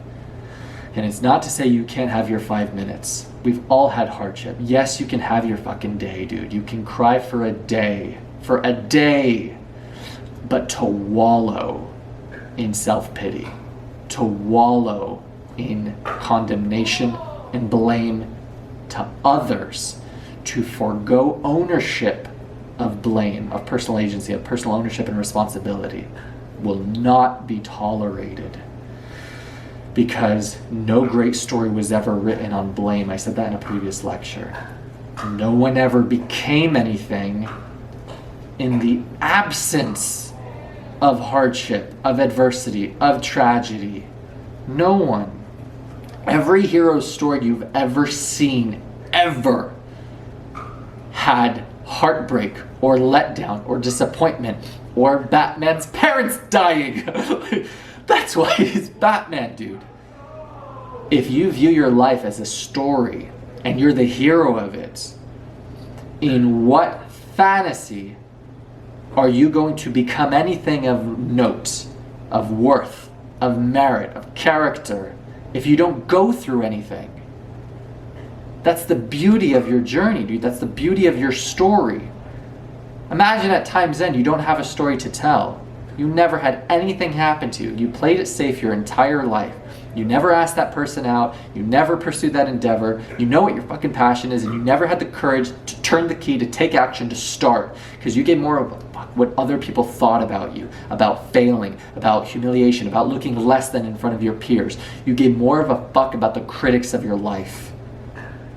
And it's not to say you can't have your 5 minutes. We've all had hardship. Yes, you can have your fucking day, dude. You can cry for a day. For a day. But to wallow in self-pity, to wallow in condemnation and blame to others, to forego ownership of blame, of personal agency, of personal ownership and responsibility, will not be tolerated. Because no great story was ever written on blame. I said that in a previous lecture. No one ever became anything in the absence of hardship, of adversity, of tragedy. No one. Every hero's story you've ever seen, ever, had heartbreak or letdown or disappointment or Batman's parents dying. That's why he's Batman, dude. If you view your life as a story and you're the hero of it, in what fantasy are you going to become anything of note, of worth, of merit, of character, if you don't go through anything? That's the beauty of your journey, dude. That's the beauty of your story. Imagine at time's end you don't have a story to tell. You never had anything happen to you. You played it safe your entire life. You never asked that person out. You never pursued that endeavor. You know what your fucking passion is, and you never had the courage to turn the key, to take action, to start. Because you gave more of what other people thought about you, about failing, about humiliation, about looking less than in front of your peers. You gave more of a fuck about the critics of your life,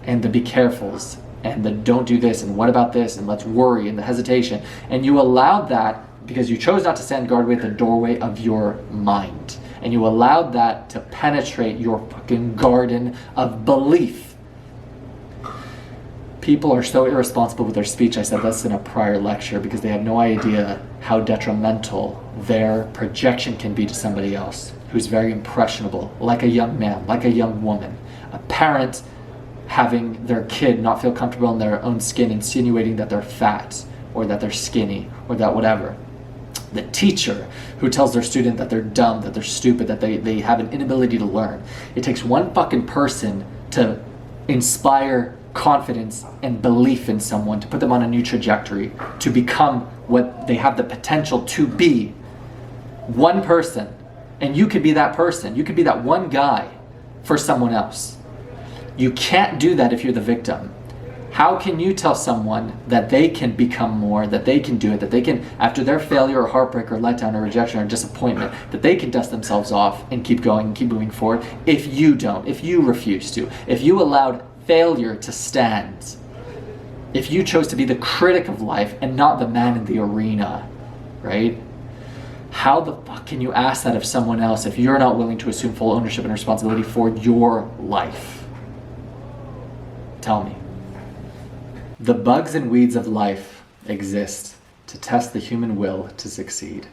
and the be carefuls, and the don't do this, and what about this, and let's worry, and the hesitation. And you allowed that because you chose not to stand guardway at the doorway of your mind. And you allowed that to penetrate your fucking garden of belief. People are so irresponsible with their speech. I said this in a prior lecture because they have no idea how detrimental their projection can be to somebody else who's very impressionable, like a young man, like a young woman. A parent having their kid not feel comfortable in their own skin, insinuating that they're fat or that they're skinny or that whatever. The teacher who tells their student that they're dumb, that they're stupid, that they have an inability to learn. It takes one fucking person to inspire confidence and belief in someone, to put them on a new trajectory, to become what they have the potential to be. One person. And you could be that person. You could be that one guy for someone else. You can't do that if you're the victim. How can you tell someone that they can become more, that they can do it, that they can, after their failure or heartbreak or letdown or rejection or disappointment, that they can dust themselves off and keep going and keep moving forward if you don't, if you refuse to, if you allowed failure to stand, if you chose to be the critic of life and not the man in the arena, right? How the fuck can you ask that of someone else if you're not willing to assume full ownership and responsibility for your life? Tell me. The bugs and weeds of life exist to test the human will to succeed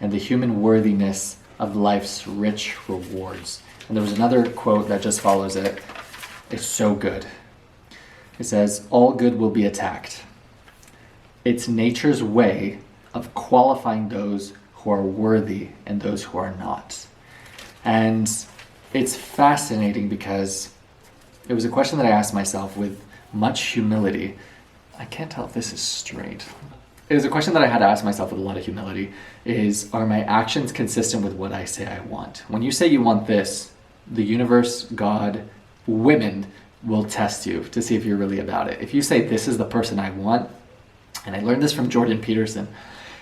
and the human worthiness of life's rich rewards. And there was another quote that just follows it. It's so good. It says, all good will be attacked. It's nature's way of qualifying those who are worthy and those who are not. And it's fascinating because it was a question that I asked myself with much humility. I can't tell if this is straight. It was a question that I had to ask myself with a lot of humility is, are my actions consistent with what I say I want? When you say you want this, the universe, God, women will test you to see if you're really about it. If you say this is the person I want, and I learned this from Jordan Peterson,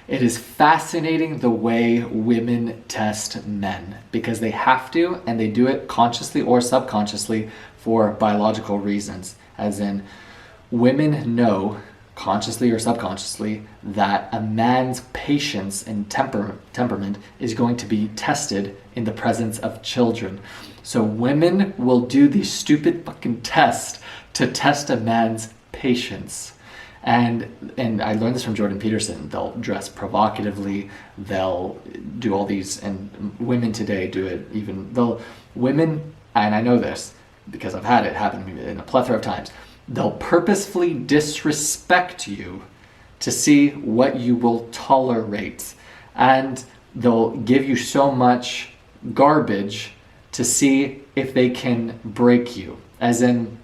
it is fascinating the way women test men because they have to, and they do it consciously or subconsciously for biological reasons, as in women know, consciously or subconsciously, that a man's patience and temperament is going to be tested in the presence of children. So women will do these stupid fucking tests to test a man's patience. And I learned this from Jordan Peterson. They'll dress provocatively, they'll do all these, and women today do it even, women, and I know this because I've had it happen to me in a plethora of times, they'll purposefully disrespect you to see what you will tolerate. And they'll give you so much garbage to see if they can break you. As in,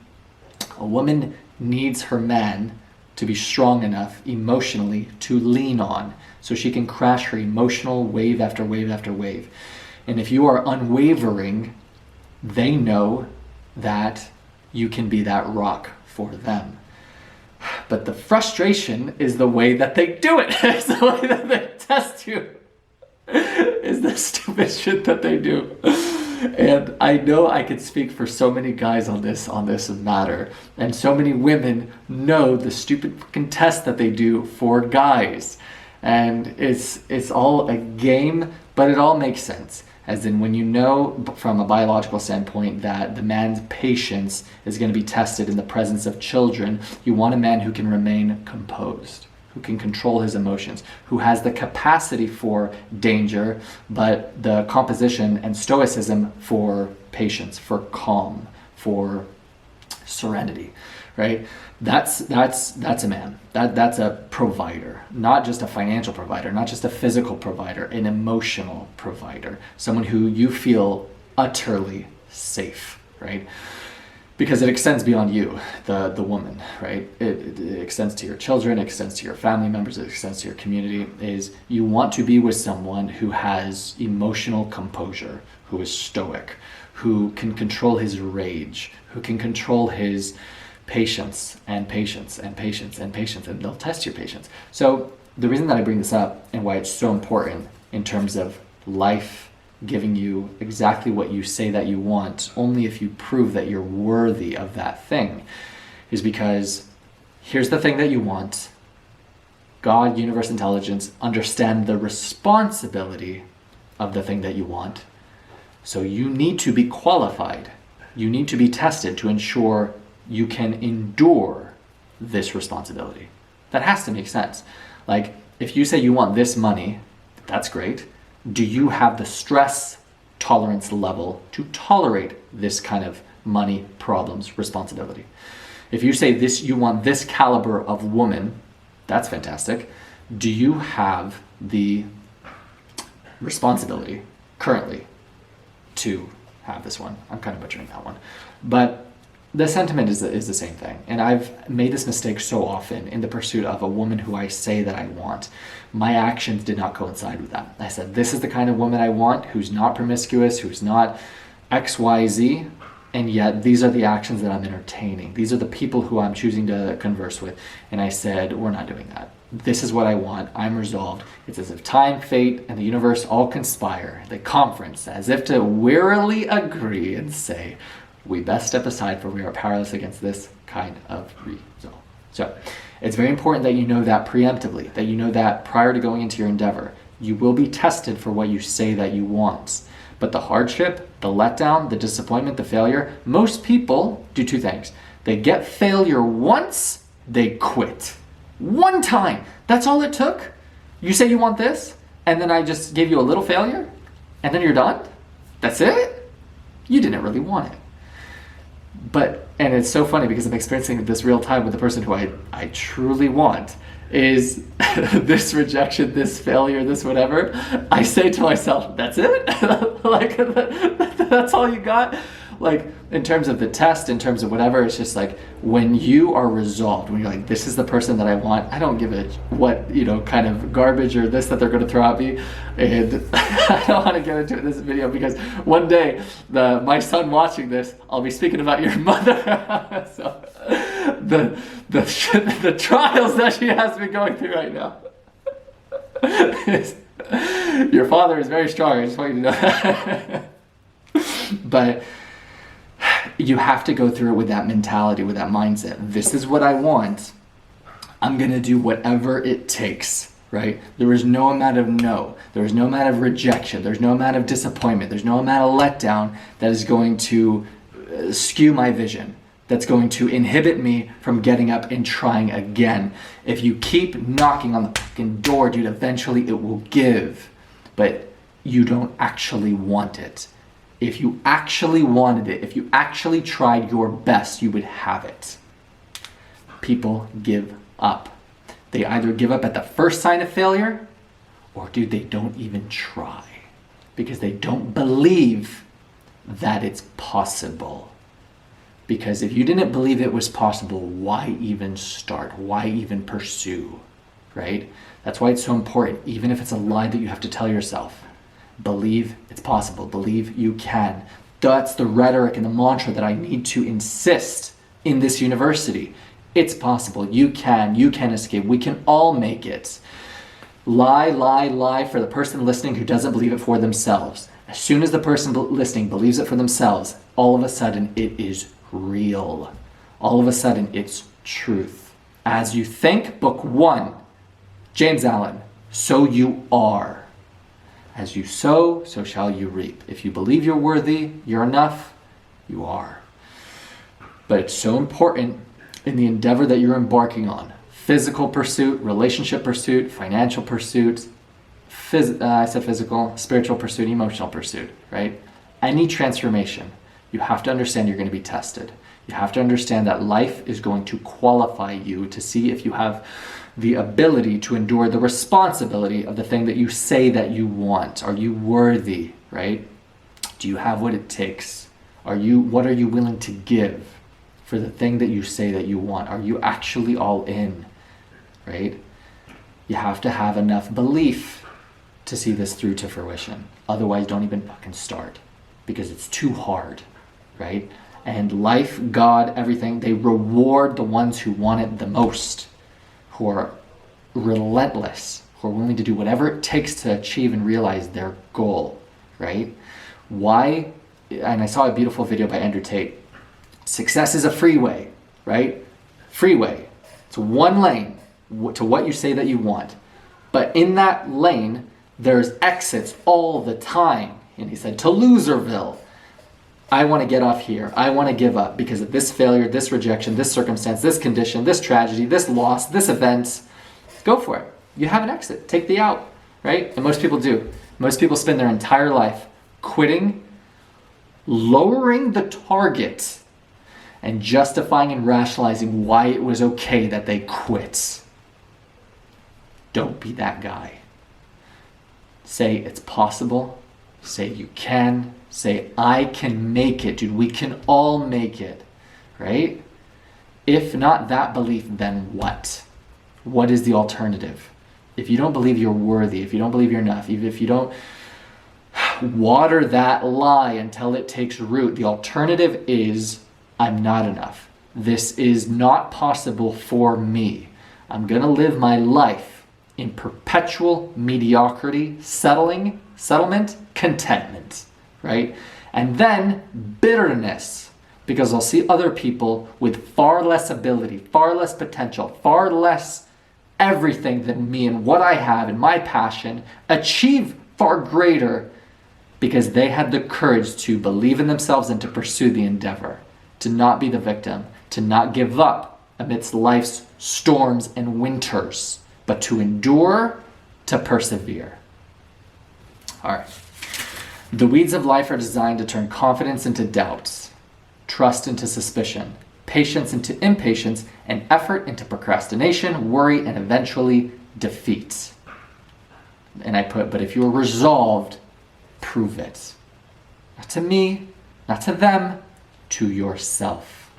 a woman needs her man to be strong enough emotionally to lean on so she can crash her emotional wave after wave after wave. And if you are unwavering, they know that you can be that rock for them. But the frustration is the way that they do it. It's the way that they test you. Is the stupid shit that they do. And I know I could speak for so many guys on this matter. And so many women know the stupid fucking test that they do for guys. And it's all a game, but it all makes sense. As in, when you know from a biological standpoint that the man's patience is going to be tested in the presence of children, you want a man who can remain composed, who can control his emotions, who has the capacity for danger, but the composition and stoicism for patience, for calm, for serenity, right? That's a man. That's a provider, not just a financial provider, not just a physical provider, an emotional provider, someone who you feel utterly safe, right? Because it extends beyond you, the woman, right? It extends to your children, it extends to your family members, it extends to your community. Is you want to be with someone who has emotional composure, who is stoic, who can control his rage, who can control his patience and patience and patience and patience, and they'll test your patience. So the reason that I bring this up and why it's so important in terms of life giving you exactly what you say that you want, only if you prove that you're worthy of that thing, is because here's the thing that you want. God, universe, intelligence understand the responsibility of the thing that you want. So you need to be qualified. You need to be tested to ensure you can endure this responsibility. That has to make sense. Like, if you say you want this money, that's great. Do you have the stress tolerance level to tolerate this kind of money problems responsibility? If you say this, you want this caliber of woman, that's fantastic. Do you have the responsibility currently to have this one? I'm kind of butchering that one. But the sentiment is the same thing. And I've made this mistake so often in the pursuit of a woman who I say that I want. My actions did not coincide with that. I said, this is the kind of woman I want, who's not promiscuous, who's not XYZ, and yet these are the actions that I'm entertaining. These are the people who I'm choosing to converse with. And I said, we're not doing that. This is what I want. I'm resolved. It's as if time, fate, and the universe all conspire. They conference as if to wearily agree and say, we best step aside, for we are powerless against this kind of result. So it's very important that you know that preemptively, that you know that prior to going into your endeavor. You will be tested for what you say that you want. But the hardship, the letdown, the disappointment, the failure, most people do two things. They get failure once, they quit. One time. That's all it took. You say you want this, and then I just gave you a little failure, and then you're done? That's it? You didn't really want it. And it's so funny because I'm experiencing this real time with the person who I truly want is this rejection, this failure, this whatever. I say to myself, that's it? Like, that's all you got? Like, in terms of the test, in terms of whatever, it's just like, when you are resolved, when you're like, this is the person that I want, I don't give a what, kind of garbage or this that they're going to throw at me. And I don't want to get into it in this video because one day, my son watching this, I'll be speaking about your mother. So, the trials that she has been going through right now. Your father is very strong, I just want you to know that. But you have to go through it with that mentality, with that mindset. This is what I want. I'm going to do whatever it takes, right? There is no amount of no. There is no amount of rejection. There's no amount of disappointment. There's no amount of letdown that is going to skew my vision, that's going to inhibit me from getting up and trying again. If you keep knocking on the fucking door, dude, eventually it will give. But you don't actually want it. If you actually wanted it, if you actually tried your best, you would have it. People give up. They either give up at the first sign of failure, or dude, they don't even try because they don't believe that it's possible. Because if you didn't believe it was possible, why even start? Why even pursue, right? That's why it's so important, even if it's a lie that you have to tell yourself. Believe it's possible. Believe you can. That's the rhetoric and the mantra that I need to insist in this university. It's possible. You can escape. We can all make it. Lie, lie, lie for the person listening who doesn't believe it for themselves. As soon as the person listening believes it for themselves, all of a sudden it is real. All of a sudden it's truth. As you think, book 1, James Allen, so you are. As you sow, so shall you reap. If you believe you're worthy, you're enough, you are. But it's so important in the endeavor that you're embarking on. Physical pursuit, relationship pursuit, financial pursuit, I said physical, spiritual pursuit, emotional pursuit, right? Any transformation, you have to understand you're going to be tested. You have to understand that life is going to qualify you to see if you have the ability to endure the responsibility of the thing that you say that you want. Are you worthy, right? Do you have what it takes? What are you willing to give for the thing that you say that you want? Are you actually all in, right? You have to have enough belief to see this through to fruition. Otherwise, don't even fucking start, because it's too hard, right? And life, God, everything, they reward the ones who want it the most, who are relentless, who are willing to do whatever it takes to achieve and realize their goal, right? Why? And I saw a beautiful video by Andrew Tate. Success is a freeway, right? Freeway. It's one lane to what you say that you want. But in that lane, there's exits all the time. And he said, to Loserville. I want to get off here. I want to give up because of this failure, this rejection, this circumstance, this condition, this tragedy, this loss, this event. Go for it. You have an exit. Take the out, right? And most people do. Most people spend their entire life quitting, lowering the target, and justifying and rationalizing why it was okay that they quit. Don't be that guy. Say it's possible. Say you can. Say I can make it, dude. We can all make it, right? If not that belief, then what? What is the alternative? If you don't believe you're worthy, if you don't believe you're enough, even if you don't water that lie until it takes root, the alternative is I'm not enough. This is not possible for me. I'm going to live my life in perpetual mediocrity, settlement, contentment, right? And then bitterness, because I'll see other people with far less ability, far less potential, far less everything than me and what I have and my passion achieve far greater because they had the courage to believe in themselves and to pursue the endeavor, to not be the victim, to not give up amidst life's storms and winters, but to endure, to persevere. All right. The weeds of life are designed to turn confidence into doubts, trust into suspicion, patience into impatience, and effort into procrastination, worry, and eventually defeat. And I put, but if you are resolved, prove it. Not to me, not to them, to yourself,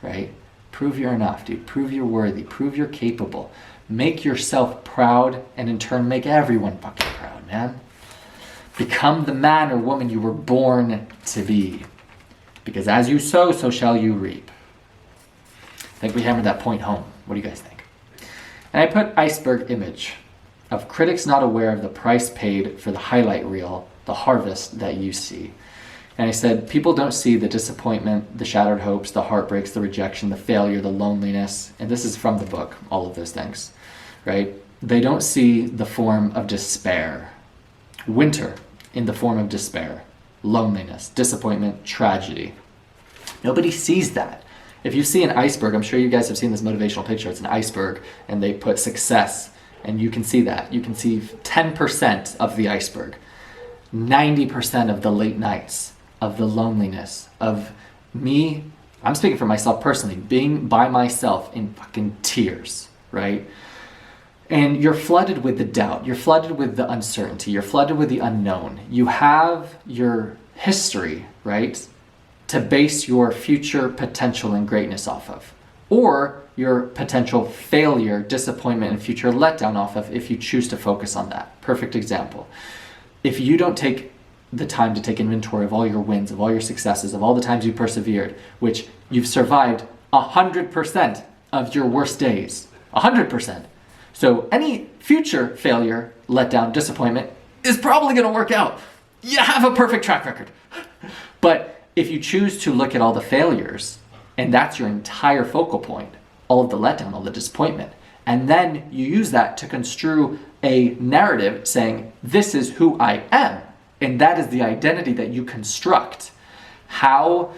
right? Prove you're enough, dude. Prove you're worthy. Prove you're capable. Make yourself proud, and in turn, make everyone fucking proud, man. Become the man or woman you were born to be. Because as you sow, so shall you reap. I think we hammered that point home. What do you guys think? And I put iceberg image of critics not aware of the price paid for the highlight reel, the harvest that you see. And I said, people don't see the disappointment, the shattered hopes, the heartbreaks, the rejection, the failure, the loneliness. And this is from the book, all of those things, right? They don't see the form of despair. Winter in the form of despair, loneliness, disappointment, tragedy. Nobody sees that. If you see an iceberg, I'm sure you guys have seen this motivational picture. It's an iceberg, and they put success, and you can see that. You can see 10% of the iceberg, 90% of the late nights, of the loneliness, of me. I'm speaking for myself personally, being by myself in fucking tears, right? And you're flooded with the doubt. You're flooded with the uncertainty. You're flooded with the unknown. You have your history, right, to base your future potential and greatness off of. Or your potential failure, disappointment, and future letdown off of if you choose to focus on that. Perfect example. If you don't take the time to take inventory of all your wins, of all your successes, of all the times you persevered, which you've survived 100% of your worst days. 100%. So any future failure, letdown, disappointment is probably going to work out. You have a perfect track record. But if you choose to look at all the failures, and that's your entire focal point, all of the letdown, all the disappointment, And then you use that to construe a narrative saying, this is who I am. And that is the identity that you construct. How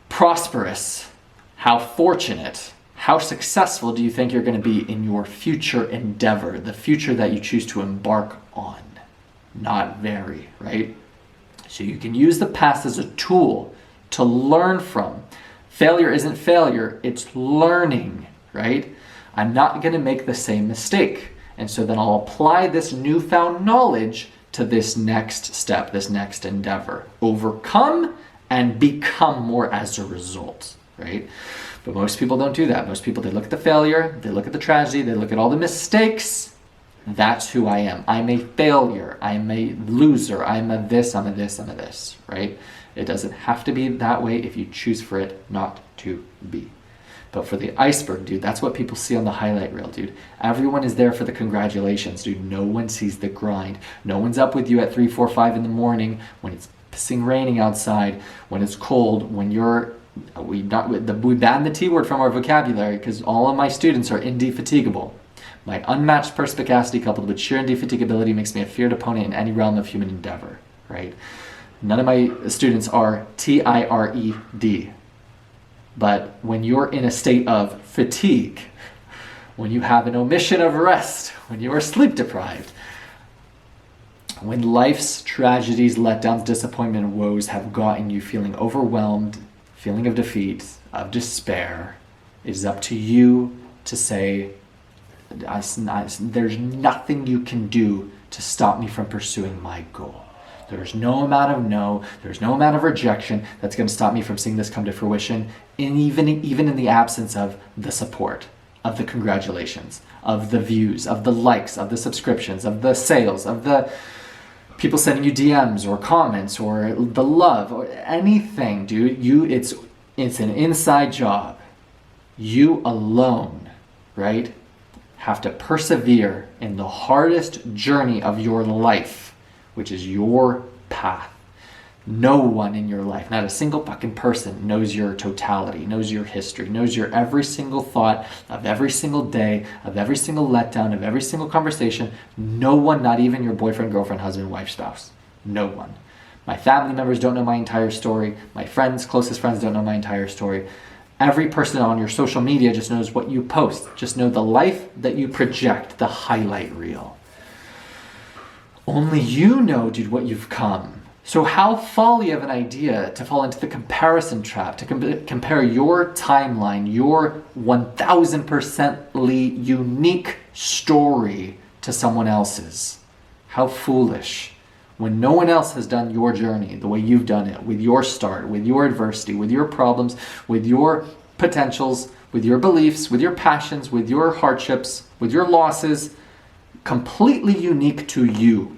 prosperous, how fortunate, how successful do you think you're going to be in your future endeavor, the future that you choose to embark on? Not very, right? So you can use the past as a tool to learn from. Failure isn't failure, it's learning, right? I'm not going to make the same mistake. And so then I'll apply this newfound knowledge to this next step, this next endeavor. Overcome and become more as a result, right? But most people don't do that. Most people, they look at the failure, they look at the tragedy, they look at all the mistakes. That's who I am. I'm a failure. I'm a loser. I'm a this, I'm a this, I'm a this, right? It doesn't have to be that way if you choose for it not to be. But for the iceberg, dude, that's what people see on the highlight reel, dude. Everyone is there for the congratulations, dude. No one sees the grind. No one's up with you at 3, 4, 5 in the morning when it's pissing raining outside, when it's cold, when we banned the T word from our vocabulary because all of my students are indefatigable. My unmatched perspicacity coupled with sheer indefatigability makes me a feared opponent in any realm of human endeavor, right? None of my students are TIRED. But when you're in a state of fatigue, when you have an omission of rest, when you are sleep deprived, when life's tragedies, letdowns, disappointment, and woes have gotten you feeling overwhelmed, feeling of defeat, of despair, it is up to you to say, there's nothing you can do to stop me from pursuing my goal. There's no amount of no, there's no amount of rejection that's going to stop me from seeing this come to fruition, and even in the absence of the support, of the congratulations, of the views, of the likes, of the subscriptions, of the sales, of the people sending you DMs or comments or the love or anything, dude. It's an inside job. You alone, right, have to persevere in the hardest journey of your life, which is your path. No one in your life, not a single fucking person, knows your totality, knows your history, knows your every single thought of every single day, of every single letdown, of every single conversation. No one, not even your boyfriend, girlfriend, husband, wife, spouse. No one. My family members don't know my entire story. My friends, closest friends don't know my entire story. Every person on your social media just knows what you post. Just know the life that you project, the highlight reel. Only you know, dude, what you've come. So how folly of an idea to fall into the comparison trap, to compare your timeline, your 1000%ly unique story to someone else's. How foolish. When no one else has done your journey the way you've done it, with your start, with your adversity, with your problems, with your potentials, with your beliefs, with your passions, with your hardships, with your losses, completely unique to you.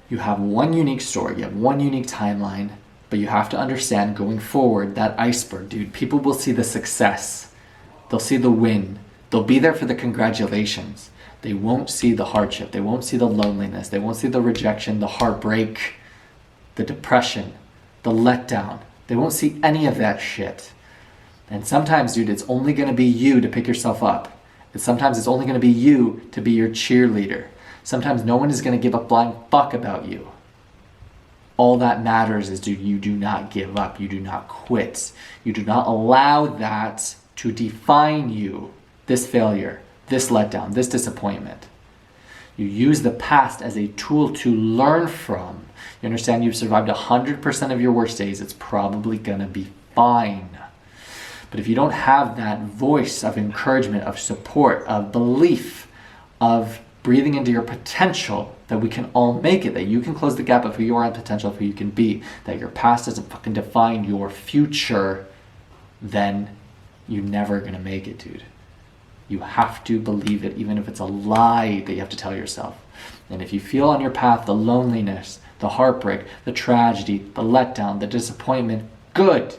You have one unique story, you have one unique timeline, but you have to understand going forward, that iceberg, dude, people will see the success. They'll see the win. They'll be there for the congratulations. They won't see the hardship. They won't see the loneliness. They won't see the rejection, the heartbreak, the depression, the letdown. They won't see any of that shit. And sometimes, dude, it's only going to be you to pick yourself up. And sometimes it's only going to be you to be your cheerleader. Sometimes no one is going to give a blind fuck about you. All that matters is, dude, you do not give up. You do not quit. You do not allow that to define you, this failure, this letdown, this disappointment. You use the past as a tool to learn from. You understand you've survived 100% of your worst days. It's probably going to be fine. But if you don't have that voice of encouragement, of support, of belief, of breathing into your potential, that we can all make it, that you can close the gap of who you are and potential of who you can be, that your past doesn't fucking define your future, then you're never going to make it, dude. You have to believe it, even if it's a lie that you have to tell yourself. And if you feel on your path the loneliness, the heartbreak, the tragedy, the letdown, the disappointment, good.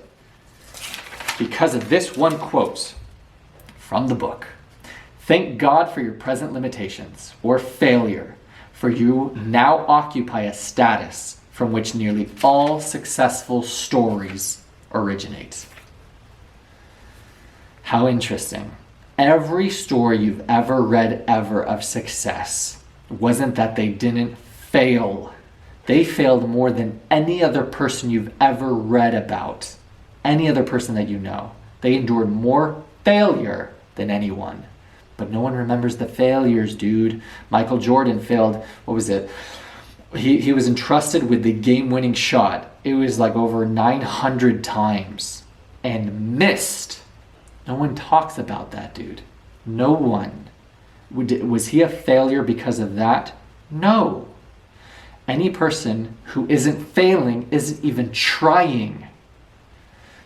Because of this one quote from the book. Thank God for your present limitations or failure, for you now occupy a status from which nearly all successful stories originate. How interesting. Every story you've ever read ever of success wasn't that they didn't fail. They failed more than any other person you've ever read about. Any other person that you know. They endured more failure than anyone. But no one remembers the failures, dude. Michael Jordan failed, what was it? He was entrusted with the game-winning shot. It was like over 900 times and missed. No one talks about that, dude. No one. Was he a failure because of that? No. Any person who isn't failing isn't even trying.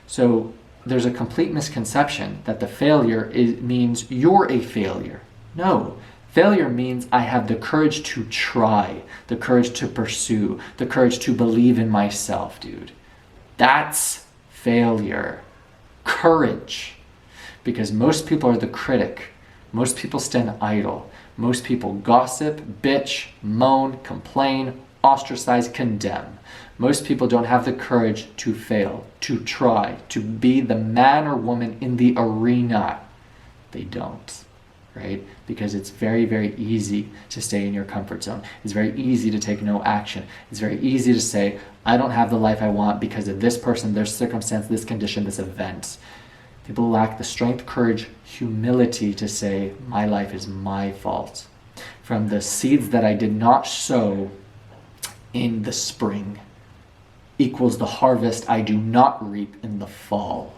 So there's a complete misconception that the failure means you're a failure. No. Failure means I have the courage to try, the courage to pursue, the courage to believe in myself, dude. That's failure. Courage. Because most people are the critic. Most people stand idle. Most people gossip, bitch, moan, complain, ostracize, condemn. Most people don't have the courage to fail, to try, to be the man or woman in the arena. They don't, right? Because it's very, very easy to stay in your comfort zone. It's very easy to take no action. It's very easy to say, I don't have the life I want because of this person, this circumstance, this condition, this event. People lack the strength, courage, humility to say, my life is my fault. From the seeds that I did not sow in the spring equals the harvest I do not reap in the fall.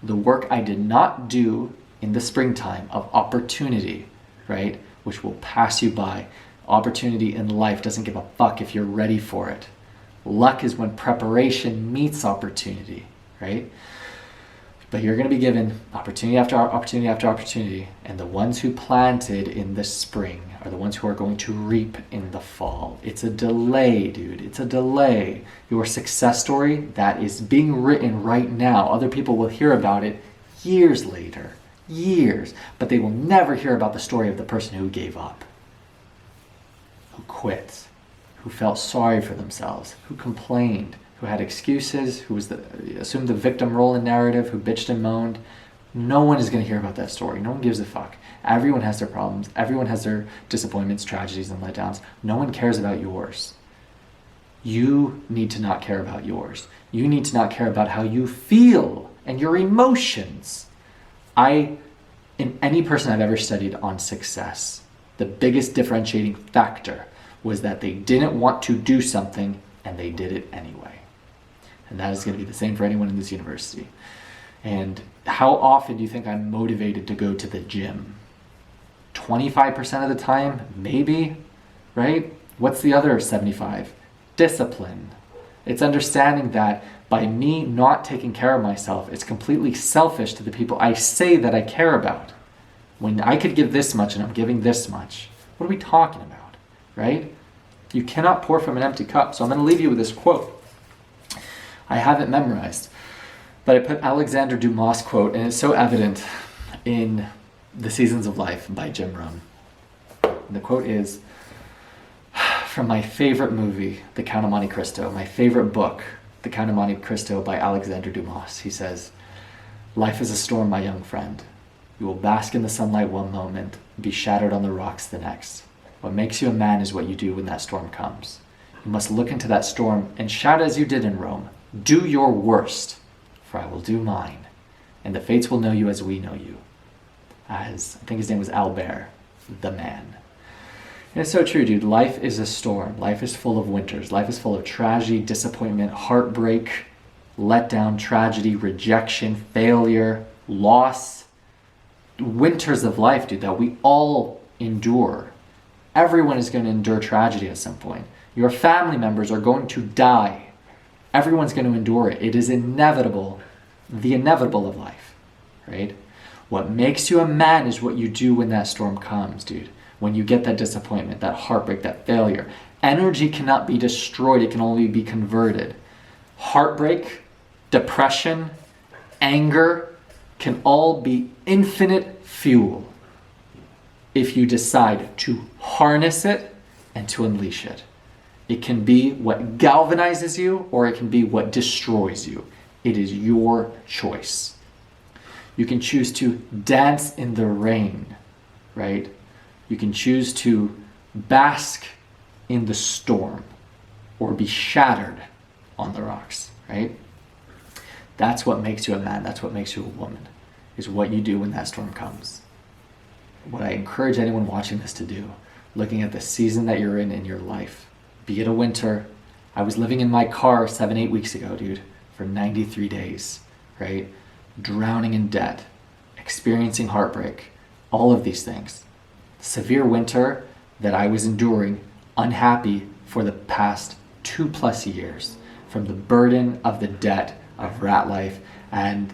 The work I did not do in the springtime of opportunity, right, which will pass you by. Opportunity in life doesn't give a fuck if you're ready for it. Luck is when preparation meets opportunity, right? But you're going to be given opportunity after opportunity after opportunity, and the ones who planted in the spring are the ones who are going to reap in the fall. It's a delay, dude. It's a delay. Your success story that is being written right now, other people will hear about it years later. Years. But they will never hear about the story of the person who gave up, who quit, who felt sorry for themselves, who complained, who had excuses, who assumed the victim role in narrative, who bitched and moaned. No one is going to hear about that story. No one gives a fuck. Everyone has their problems. Everyone has their disappointments, tragedies, and letdowns. No one cares about yours. You need to not care about yours. You need to not care about how you feel and your emotions. In any person I've ever studied on success, the biggest differentiating factor was that they didn't want to do something and they did it anyway. And that is going to be the same for anyone in this university. And how often do you think I'm motivated to go to the gym? 25% of the time, maybe, right? What's the other 75? Discipline. It's understanding that by me not taking care of myself, it's completely selfish to the people I say that I care about. When I could give this much and I'm giving this much, what are we talking about, right? You cannot pour from an empty cup. So I'm going to leave you with this quote. I have it memorized, but I put Alexander Dumas' quote, and it's so evident in The Seasons of Life by Jim Rohn. And the quote is, from my favorite movie, The Count of Monte Cristo, my favorite book, The Count of Monte Cristo by Alexander Dumas. He says, life is a storm, my young friend. You will bask in the sunlight one moment, and be shattered on the rocks the next. What makes you a man is what you do when that storm comes. You must look into that storm and shout as you did in Rome, do your worst, for I will do mine, and the fates will know you as we know you. As, I think his name was Albert, the man. And it's so true, dude. Life is a storm. Life is full of winters. Life is full of tragedy, disappointment, heartbreak, letdown, tragedy, rejection, failure, loss. Winters of life, dude, that we all endure. Everyone is going to endure tragedy at some point. Your family members are going to die. Everyone's going to endure it. It is inevitable, the inevitable of life, right? What makes you a man is what you do when that storm comes, dude. When you get that disappointment, that heartbreak, that failure. Energy cannot be destroyed. It can only be converted. Heartbreak, depression, anger can all be infinite fuel if you decide to harness it and to unleash it. It can be what galvanizes you, or it can be what destroys you. It is your choice. You can choose to dance in the rain, right? You can choose to bask in the storm or be shattered on the rocks, right? That's what makes you a man. That's what makes you a woman, is what you do when that storm comes. What I encourage anyone watching this to do, looking at the season that you're in your life, be it a winter. I was living in my car 7-8 weeks ago, dude, for 93 days, right? Drowning in debt, experiencing heartbreak, all of these things. Severe winter that I was enduring, unhappy for the past 2+ years from the burden of the debt of Ratlife and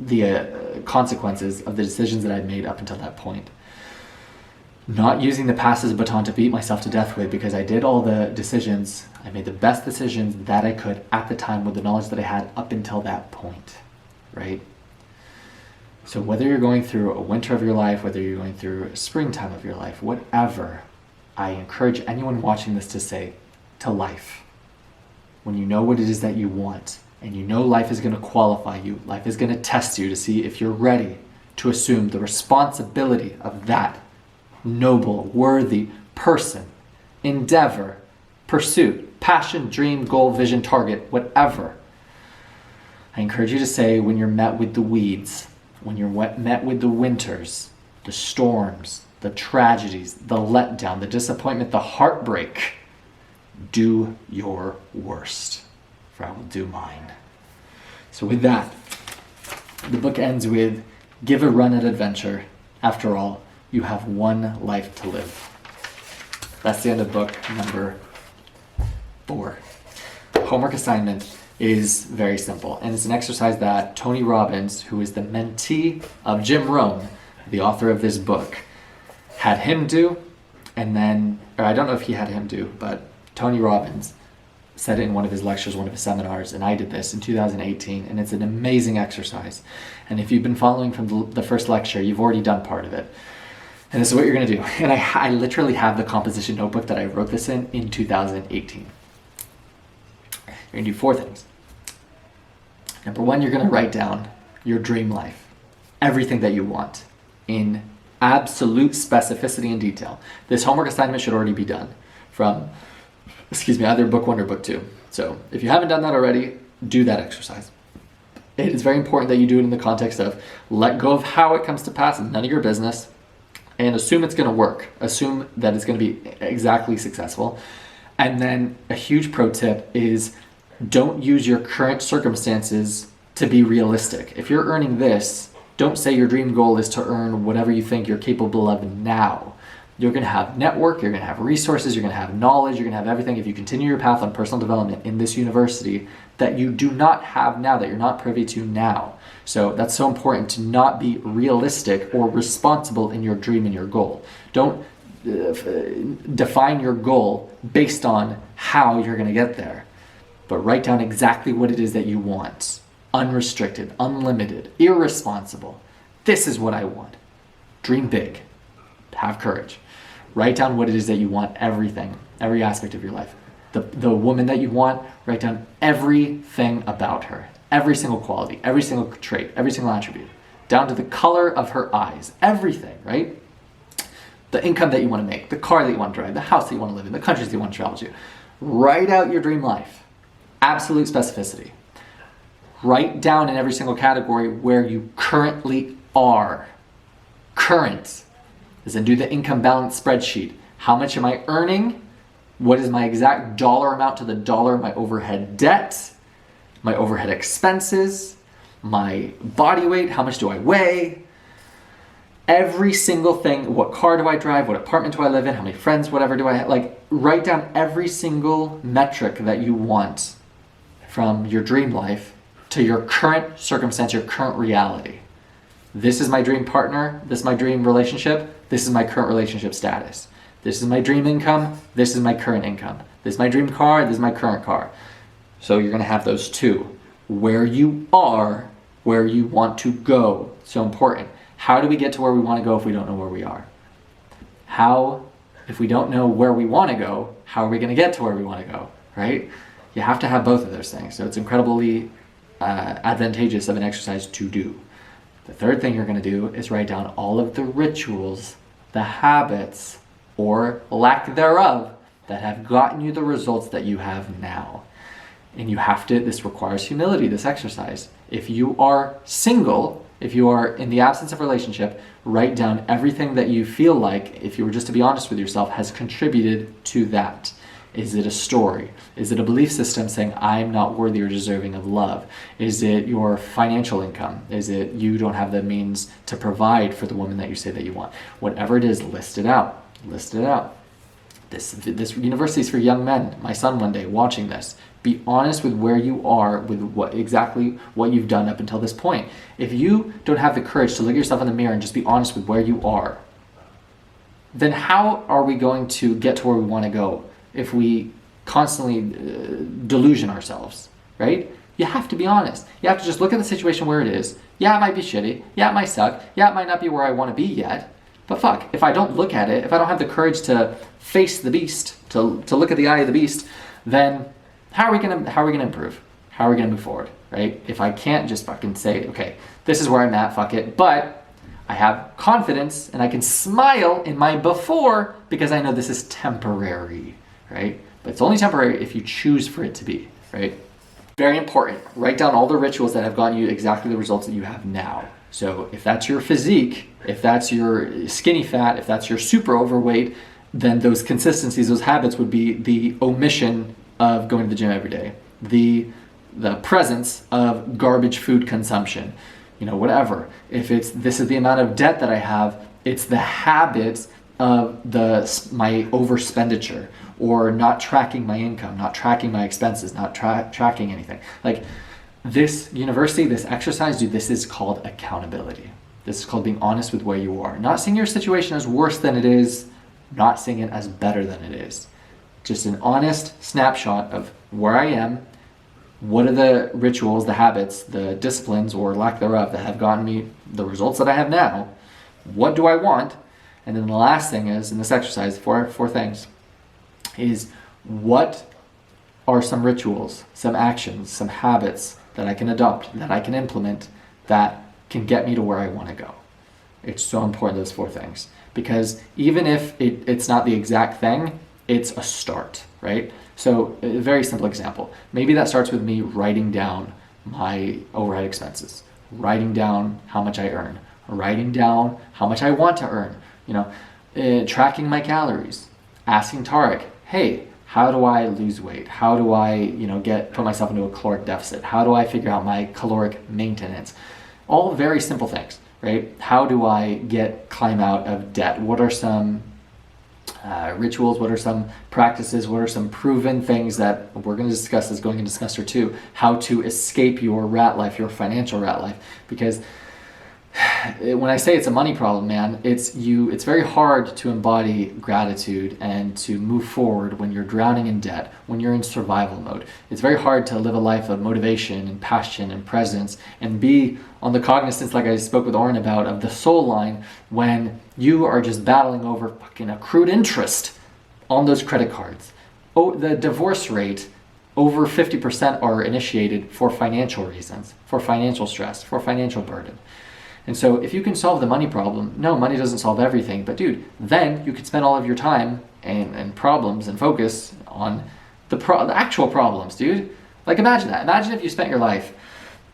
the consequences of the decisions that I'd made up until that point. Not using the past as a baton to beat myself to death with, because I did all the decisions, I made the best decisions that I could at the time with the knowledge that I had up until that point, right? So whether you're going through a winter of your life, whether you're going through a springtime of your life, whatever, I encourage anyone watching this to say to life, when you know what it is that you want, and you know life is going to qualify you, life is going to test you to see if you're ready to assume the responsibility of that noble, worthy person, endeavor, pursuit, passion, dream, goal, vision, target, whatever. I encourage you to say, when you're met with the weeds, when you're met with the winters, the storms, the tragedies, the letdown, the disappointment, the heartbreak, do your worst, for I will do mine. So with that, the book ends with, give a run at adventure. After all, you have one life to live. That's the end of book number 4. Homework assignment is very simple, and it's an exercise that Tony Robbins, who is the mentee of Jim Rohn, the author of this book, had him do, and then, or I don't know if he had him do, but Tony Robbins said it in one of his lectures, one of his seminars, and I did this in 2018, and it's an amazing exercise. And if you've been following from the first lecture, you've already done part of it. And this is what you're going to do. And I literally have the composition notebook that I wrote this in 2018. You're going to do 4 things. Number 1, you're going to write down your dream life. Everything that you want in absolute specificity and detail. This homework assignment should already be done from, either book 1 or book 2. So if you haven't done that already, do that exercise. It is very important that you do it in the context of let go of how it comes to pass, none of your business, and assume it's going to work. Assume that it's going to be exactly successful. And then a huge pro tip is don't use your current circumstances to be realistic. If you're earning this, don't say your dream goal is to earn whatever you think you're capable of now. You're going to have network, you're going to have resources, you're going to have knowledge, you're going to have everything if you continue your path on personal development in this university that you do not have now, that you're not privy to now. So that's so important to not be realistic or responsible in your dream and your goal. Don't define your goal based on how you're going to get there, but write down exactly what it is that you want. Unrestricted, unlimited, irresponsible. This is what I want. Dream big. Have courage. Write down what it is that you want, everything, every aspect of your life. The woman that you want, write down everything about her. Every single quality, every single trait, every single attribute. Down to the color of her eyes. Everything, right? The income that you want to make, the car that you want to drive, the house that you want to live in, the countries that you want to travel to. Write out your dream life. Absolute specificity. Write down in every single category where you currently are. Current. Is then do the income balance spreadsheet. How much am I earning? What is my exact dollar amount to the dollar of my overhead debt? My overhead expenses? My body weight? How much do I weigh? Every single thing. What car do I drive? What apartment do I live in? How many friends, whatever do I have? Like, write down every single metric that you want from your dream life to your current circumstance, your current reality. This is my dream partner. This is my dream relationship. This is my current relationship status. This is my dream income. This is my current income. This is my dream car. This is my current car. So you're going to have those 2. Where you are, where you want to go. So important. How do we get to where we want to go if we don't know where we are? If we don't know where we want to go, how are we going to get to where we want to go, right? You have to have both of those things. So it's incredibly advantageous of an exercise to do. The third thing you're going to do is write down all of the rituals, the habits, or lack thereof that have gotten you the results that you have now. And you have to, this requires humility, this exercise. If you are single, if you are in the absence of relationship, write down everything that you feel like, if you were just to be honest with yourself, has contributed to that. Is it a story? Is it a belief system saying, I'm not worthy or deserving of love? Is it your financial income? Is it you don't have the means to provide for the woman that you say that you want? Whatever it is, list it out. List it out. This university is for young men. My son one day watching this. Be honest with where you are, with exactly what you've done up until this point. If you don't have the courage to look at yourself in the mirror and just be honest with where you are, then how are we going to get to where we want to go if we constantly delusion ourselves, right? You have to be honest. You have to just look at the situation where it is. Yeah, it might be shitty. Yeah, it might suck. Yeah, it might not be where I want to be yet. But fuck, if I don't look at it, if I don't have the courage to face the beast, to look at the eye of the beast, then how are we gonna improve? How are we gonna move forward, right? If I can't just fucking say, okay, this is where I'm at, fuck it, but I have confidence and I can smile in my before because I know this is temporary, right? But it's only temporary if you choose for it to be, right? Very important. Write down all the rituals that have gotten you exactly the results that you have now. So if that's your physique, if that's your skinny fat, if that's your super overweight, then those consistencies, those habits would be the omission of going to the gym every day, the presence of garbage food consumption, whatever. If it's this is the amount of debt that I have, it's the habits of my overspenditure, or not tracking my income, not tracking my expenses, not tracking anything. Like this university, this exercise, dude, this is called accountability. This is called being honest with where you are. Not seeing your situation as worse than it is, not seeing it as better than it is. Just an honest snapshot of where I am, what are the rituals, the habits, the disciplines, or lack thereof that have gotten me the results that I have now. What do I want? And then the last thing is, in this exercise, four things, is what are some rituals, some actions, some habits that I can adopt, that I can implement, that can get me to where I want to go. It's so important, those 4 things. Because even if it's not the exact thing, it's a start, right? So a very simple example. Maybe that starts with me writing down my overhead expenses, writing down how much I earn, writing down how much I want to earn, tracking my calories, asking Tarek, hey, how do I lose weight? How do I, put myself into a caloric deficit? How do I figure out my caloric maintenance? All very simple things, right? How do I climb out of debt? What are some rituals? What are some practices? What are some proven things that we're going to discuss as going into semester 2? How to escape your rat life, your financial rat life? Because when I say it's a money problem, man, it's very hard to embody gratitude and to move forward when you're drowning in debt, when you're in survival mode. It's very hard to live a life of motivation and passion and presence and be on the cognizance, like I spoke with Rohn about, of the soul line, when you are just battling over fucking accrued interest on those credit cards. Oh, the divorce rate, over 50% are initiated for financial reasons, for financial stress, for financial burden. And so if you can solve the money problem, no, money doesn't solve everything, but dude, then you could spend all of your time and problems and focus on the actual problems, dude. Like imagine that. Imagine if you spent your life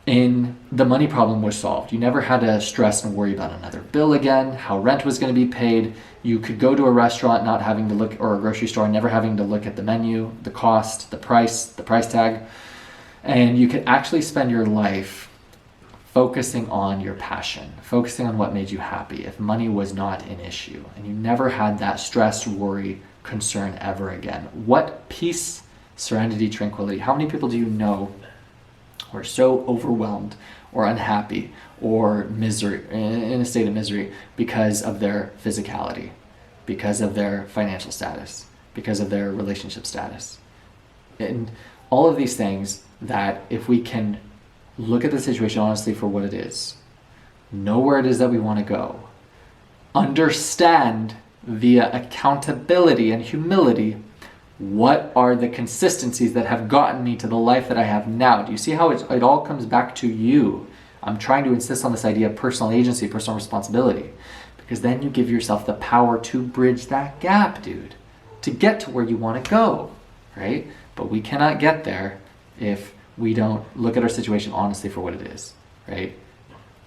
in the money problem was solved. You never had to stress and worry about another bill again, how rent was going to be paid. You could go to a restaurant not having to look, or a grocery store, never having to look at the menu, the cost, the price tag. And you could actually spend your life focusing on your passion, focusing on what made you happy, if money was not an issue, and you never had that stress, worry, concern ever again. What peace, serenity, tranquility, how many people do you know who are so overwhelmed or unhappy or misery, in a state of misery because of their physicality, because of their financial status, because of their relationship status? And all of these things that if we can look at the situation honestly for what it is, know where it is that we want to go, understand via accountability and humility what are the consistencies that have gotten me to the life that I have now. Do you see how it all comes back to you? I'm trying to insist on this idea of personal agency, personal responsibility, because then you give yourself the power to bridge that gap, dude, to get to where you want to go, right? But we cannot get there if we don't look at our situation honestly for what it is, right?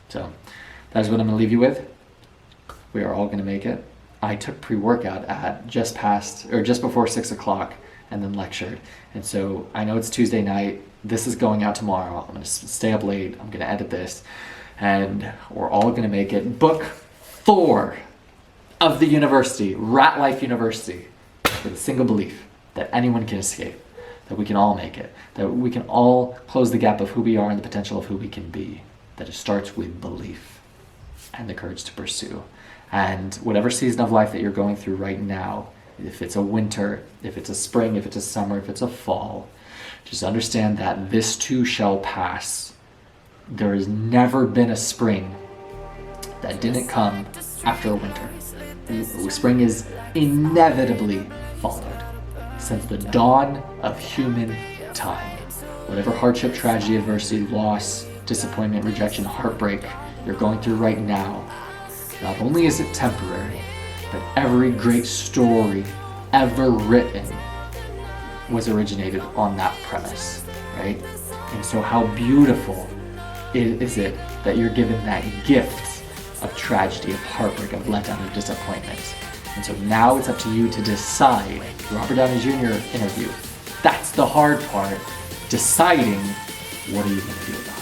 So that's what I'm going to leave you with. We are all going to make it. I took pre-workout at just before 6 o'clock and then lectured. And so I know it's Tuesday night. This is going out tomorrow. I'm going to stay up late. I'm going to edit this. And we're all going to make it. Book 4 of the university, Ratlife University, with a single belief that anyone can escape, that we can all make it, that we can all close the gap of who we are and the potential of who we can be, that it starts with belief and the courage to pursue. And whatever season of life that you're going through right now, if it's a winter, if it's a spring, if it's a summer, if it's a fall, just understand that this too shall pass. There has never been a spring that didn't come after a winter. Spring is inevitably followed since the dawn of human time. Whatever hardship, tragedy, adversity, loss, disappointment, rejection, heartbreak you're going through right now, not only is it temporary, but every great story ever written was originated on that premise, right? And so how beautiful is it that you're given that gift of tragedy, of heartbreak, of letdown, of disappointment. And so now it's up to you to decide. Robert Downey Jr. interview. That's the hard part. Deciding what are you going to do about it.